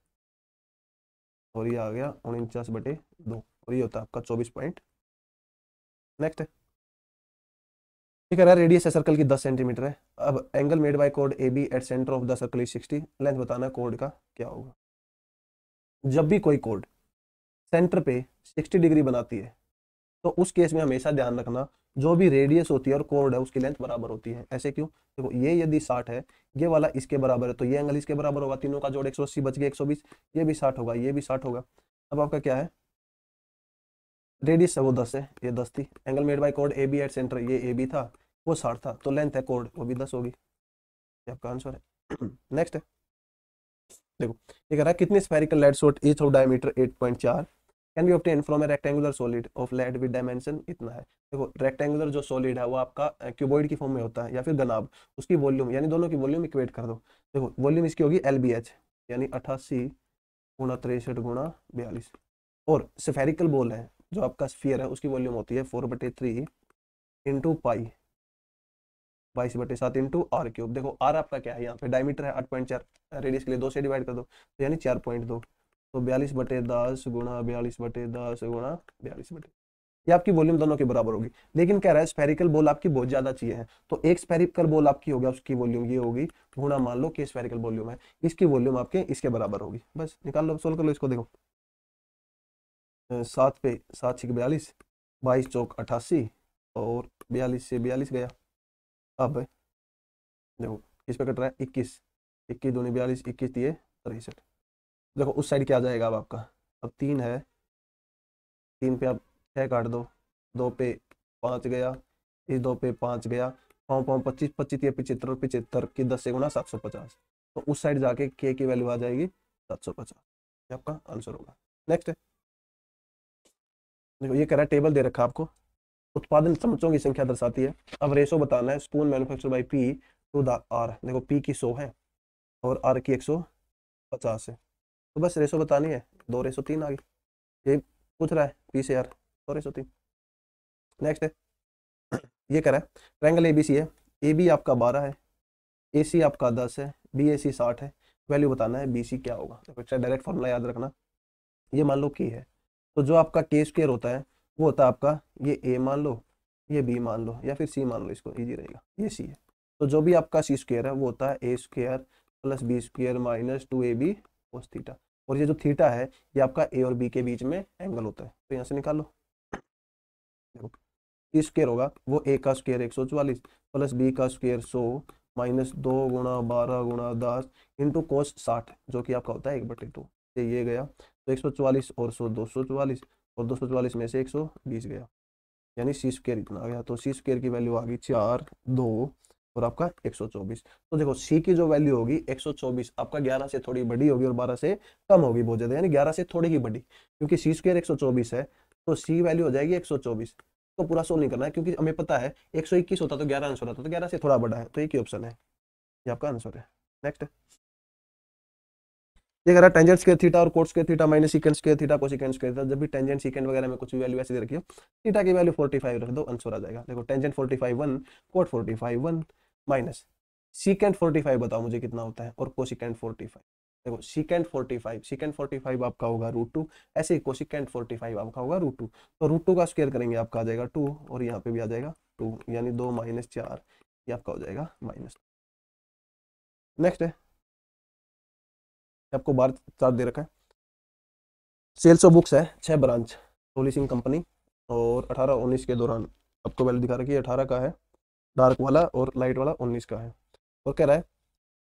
और ये आ गया 49/2, और ये होता है आपका 24 पॉइंट। नेक्स्ट है, ठीक है, रेडियस है सर्कल की 10 सेंटीमीटर है। अब एंगल मेड बाय कोड A B at centre of the circle is 60, length बताना कोड का क्या होगा। जब भी कोई कोड सेंटर पे 60 डिग्री बनाती है, तो उस केस में हमेशा ध्यान रखना, जो भी रेडियस होती है और कोड है उसकी लेंथ बराबर होती है। ऐसे क्यों, देखो ये यदि 60 है, ये वाला इसके बराबर है, तो ये एंगल इसके बराबर होगा, तीनों का जोड़ 180 बच गया 120, ये भी 60 होगा, ये भी 60 होगा। अब आपका क्या है, रेडियस है वो 10 है, ये 10 थी, एंगल मेड बाय कोड ए बी एट सेंटर, ये ए बी था, वो 60 था, तो लेंथ है कोड वो भी 10 होगी, ये आपका आंसर है। नेक्स्ट है, देखो ये कह रहा है कितने spherical lead shot each of diameter 8.4 can be obtain from a rectangular solid of lead with dimension इतना है। देखो रेक्टेंगुलर जो सॉलिड है वो आपका क्यूबॉइड की फॉर्म में होता है या फिर घनाभ, उसकी वॉल्यूम, यानी दोनों की वॉल्यूम इक्वेट कर दो। देखो वॉल्यूम इसकी होगी LBH, यानी 88 गुणा 63 गुणा 42, और स्फेरिकल बॉल है जो आपका स्फीयर है उसकी वॉल्यूम होती है 4/3 into pi 22/7 into r cube. देखो r आपका क्या है, यहाँ पे डायमीटर है 8.4, रेडियस के लिए 2 से डिवाइड कर दो, तो यानी 4.2, तो 42/10 गुणा 42/10 गुणा 42/, ये आपकी वॉल्यूम दोनों के बराबर होगी। लेकिन कह रहा है स्फेरिकल बॉल आपकी बहुत ज्यादा चाहिए है, तो एक स्फेरिकल बॉल आपकी होगा, उसकी वॉल्यूम ये होगी, गुणा मान लो कि स्फेरिकल वॉल्यूम है, इसकी वॉल्यूम आपके इसके बराबर होगी। बस निकाल लो, सोल्व कर लो इसको। देखो 7 पे 7 6 42, 22 चौक 88, और 42 से 42 गया। अब देखो इस पे कट रहा है 21, 21 दूनी 42, 21 दिए 63। देखो उस साइड क्या आ जाएगा अब आपका, अब 3 है, 3 पे आप 6 काट दो, 2 पे 5 गया, इस 2 पे 5 गया, 5 5 25, 25 ये 75, 75 की 10 से गुणा 750, तो उस साइड जाके के की वैल्यू आ जाएगी 750, ये आपका आंसर होगा। नेक्स्ट है, देखो ये कह रहा है टेबल दे रखा है आपको, उत्पादन चम्मचों की संख्या दर्शाती है। अब रेशो बताना है, spoon manufacture by P to the R. देखो पी की 100 है और आर की 150 है, तो बस रेशो बतानी है, 2:3 आ गई, ये पूछ रहा है पी से आर 2:3। नेक्स्ट है, ये कह रहा है ट्रायंगल एबीसी है, ए बी आपका 12 है, ए सी आपका 10 है, बी ए सी 60 है, वैल्यू बताना है बी सी क्या होगा। देखो डायरेक्ट फॉर्मूला याद रखना, ये मान लो की है, तो जो आपका के स्क्वायर होता है वो होता है आपका, ये ए मान लो, ये बी मान लो, या फिर सी मान लो, इसको इजी रहेगा, ये सी है, तो जो भी आपका सी स्क्वायर है वो होता है A² plus B² minus 2AB cos theta, और ये जो थीटा है ये आपका ए और बी के बीच में एंगल होता है, तो यहाँ से निकाल लो। देखो सी स्क्वायर होगा वो ए का स्क्वायर 144 प्लस बी का स्क्वायर 100 माइनस 2 गुणा 12 गुणा 10 इंटू कोस 60, जो कि आपका होता है 1/2, ये गया, तो 144 और 100 244, और 244 में से 120 गया, यानी सी स्क्वायर इतना आ गया, तो सी स्क्वायर की वैल्यू आ गई 4 2 और आपका 124। तो देखो सी की जो वैल्यू होगी 124 आपका 11 से थोड़ी बड़ी होगी और 12 से कम होगी बहुत ज्यादा, यानी 11 से थोड़ी ही बड़ी, क्योंकि सी स्क्वायर 124 है, तो सी वैल्यू हो जाएगी 124। तो पूरा सोल्व नहीं करना है, क्योंकि हमें पता है 121 होता तो 11 आंसर होता, तो 11 से थोड़ा बड़ा है, तो एक ही ऑप्शन है, ये आपका आंसर है। नेक्स्ट, ये कह रहा है टेंजेंट स्क्वायर थीटा और coat square theta minus secant square theta cosecant square theta. जब भी टेंजेंट सीकेंट वगैरह में कुछ भी वैल्यू ऐसे दे रखी हो, थीटा की वैल्यू 45 रख दो, आंसर आ जाएगा। देखो टेंजेंट 45 1, कोट 45 1 माइनस सीकेंट 45 बताओ मुझे कितना होता है, और कोसिकेंट 45। देखो सीकेंट 45 आपका होगा √2, ऐसे ही कोसिकेंट 45 आपका होगा √2, तो √2 का स्क्वायर करेंगे आपका आ जाएगा 2, और यहाँ पे भी आ जाएगा 2, यानी 2 - 4, ये आपका हो जाएगा माइनस। नेक्स्ट है, आपको बार चार्ट दे रखा है, सेल्स ऑफ बुक्स है 6 ब्रांच पब्लिशिंग कंपनी, और 18-19 के दौरान आपको वैल्यू दिखा रखी है, 18 का है डार्क वाला और लाइट वाला 19 का है, और कह रहा है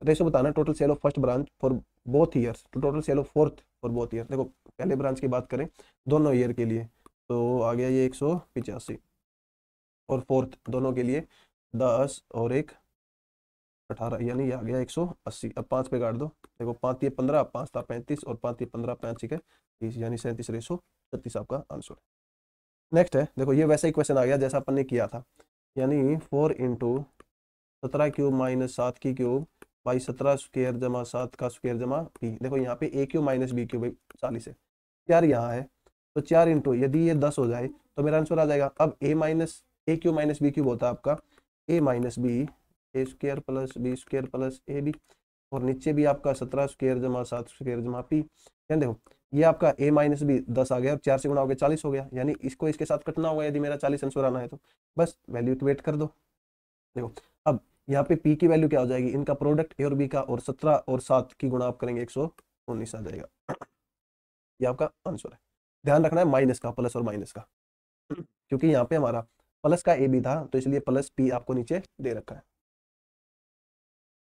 रेशो बताना total sale of first branch for both years to total sale of fourth for both year. देखो पहले ब्रांच की बात करें दोनों ईयर के लिए तो आ गया ये 185 और फोर्थ दोनों के लिए 10 और 1 18 यानी ये आ गया 180। अब 5 पे काट दो, देखो 5 ये 15, 5 था 35 और 5 ये 15, 5 है 30 यानी 37/36 आपका आंसर है। नेक्स्ट है देखो ये वैसा ही क्वेश्चन आ गया जैसा अपन ने किया था, यानी 4 इंटू 17 क्यूब माइनस 7 की क्यूब बाई 17 स्क्वायर जमा 7 का स्क्वायर जमा बी। देखो यहाँ पे ए क्यूब माइनस बी क्यूब भाई 40 है, 4 यहाँ है तो 4 इंटू यदि ये 10 हो जाए तो मेरा आंसर आ जाएगा। अब A cube minus B cube होता है आपका A minus B A square plus B square plus A B और नीचे भी आपका 17 स्क्वायर जमा 7 स्क्वायर जमा पी। यानी देखो ये आपका a माइनस बी 10 आ गया और 4 से गुणा हो गया 40 हो गया, यानी इसको इसके साथ कटना होगा यदि मेरा 40 आंसर आना है तो बस वैल्यू इक्वेट कर दो। देखो अब यहाँ पे p की वैल्यू क्या हो जाएगी, इनका प्रोडक्ट a और b का और 17 और 7 की गुणा आप करेंगे 119 आ जाएगा। ये आपका आंसर है। ध्यान रखना है माइनस का, प्लस और माइनस का, क्योंकि यहाँ पे हमारा प्लस का ए बी था तो इसलिए प्लस पी आपको नीचे दे रखा है।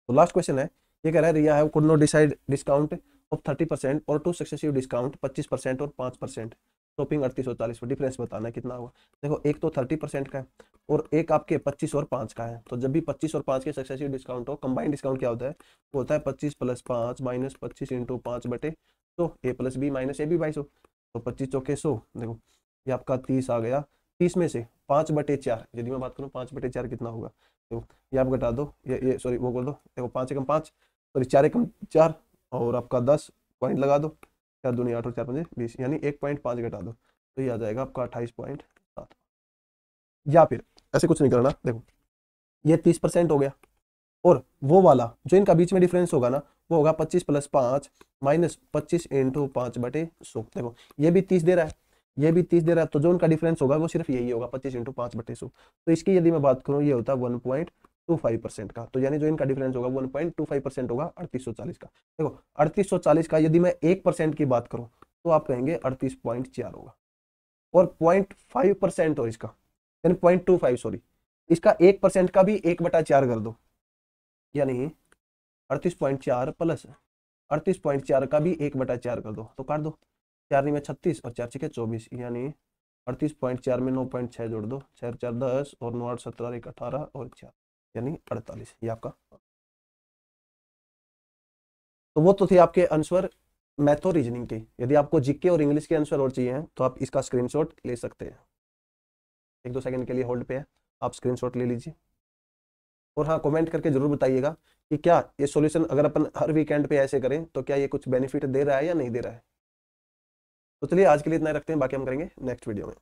तो लास्ट क्वेश्चन है, ये कह रहा है Riya have could not decide discount off 30% और 2 सक्सेसिव डिस्काउंट 25% और 5%, शॉपिंग 3840 डिफरेंस बताना है कितना होगा। देखो एक तो 30% का है और एक आपके 25 और 5 का है, तो जब भी 25 और 5 के सक्सेसिव डिस्काउंट हो, कंबाइंड डिस्काउंट क्या होता है, वो होता है 25 + 5 minus 25 into 5/100 a plus B minus A B 2200, तो 25 चौके 100, देखो ये आपका 30 आ गया। 30 में से 5/4 यदि मैं बात करूँ 5/4 कितना होगा, देखो ये आप घटा दो, ये सॉरी वो कर दो, देखो 5 एकम 5 सॉरी 4 एकम 4 और आपका 10 पॉइंट लगा दो, 4 दूनी 8 और 4 पंजे 20 यानी 1.5 घटा दो तो ये आ जाएगा आपका 28.7। या फिर ऐसे कुछ नहीं करना, देखो ये 30% हो गया और वो वाला जो इनका बीच में डिफरेंस होगा ना वो होगा 25 + 5 माइनस 25 इंटू 5/100। देखो ये भी 30 दे रहा है, ये भी 30 दे रहा है, तो जो उनका डिफरेंस होगा वो सिर्फ यही होगा 25 इंटू 5/100। तो इसकी यदि मैं बात करूँ ये होता है 1.25% का, तो यानी जो इनका डिफरेंस होगा 1.25% होगा 3840 का। देखो 3840 का यदि मैं 1% की बात करूँ तो आप कहेंगे 38.4 होगा और 0.5% हो इसका यानी 0.25 सॉरी, इसका 1% का भी 1/4 कर दो यानी 38.4 प्लस 38.4 का भी 1/4 कर दो तो काट दो, 4 में 36 और 4 6 24 यानी 38.4 में 9.6 जोड़ दो, 6 4 10 और 9 8 17 1 18 और 4 यानी 48। ये आपका, तो वो तो थे आपके आंसर मैथ और रीजनिंग के। यदि आपको जीके और इंग्लिश के आंसर और चाहिए तो आप इसका स्क्रीनशॉट ले सकते हैं। 1-2 सेकंड के लिए होल्ड पे है, आप स्क्रीनशॉट ले लीजिए और हाँ कमेंट करके जरूर बताइएगा कि क्या ये सॉल्यूशन अगर अपन हर वीकेंड पे ऐसे करें तो क्या ये कुछ बेनिफिट दे रहा है या नहीं दे रहा है। तो चलिए आज के लिए इतना ही रखते हैं, बाकी हम करेंगे नेक्स्ट वीडियो में।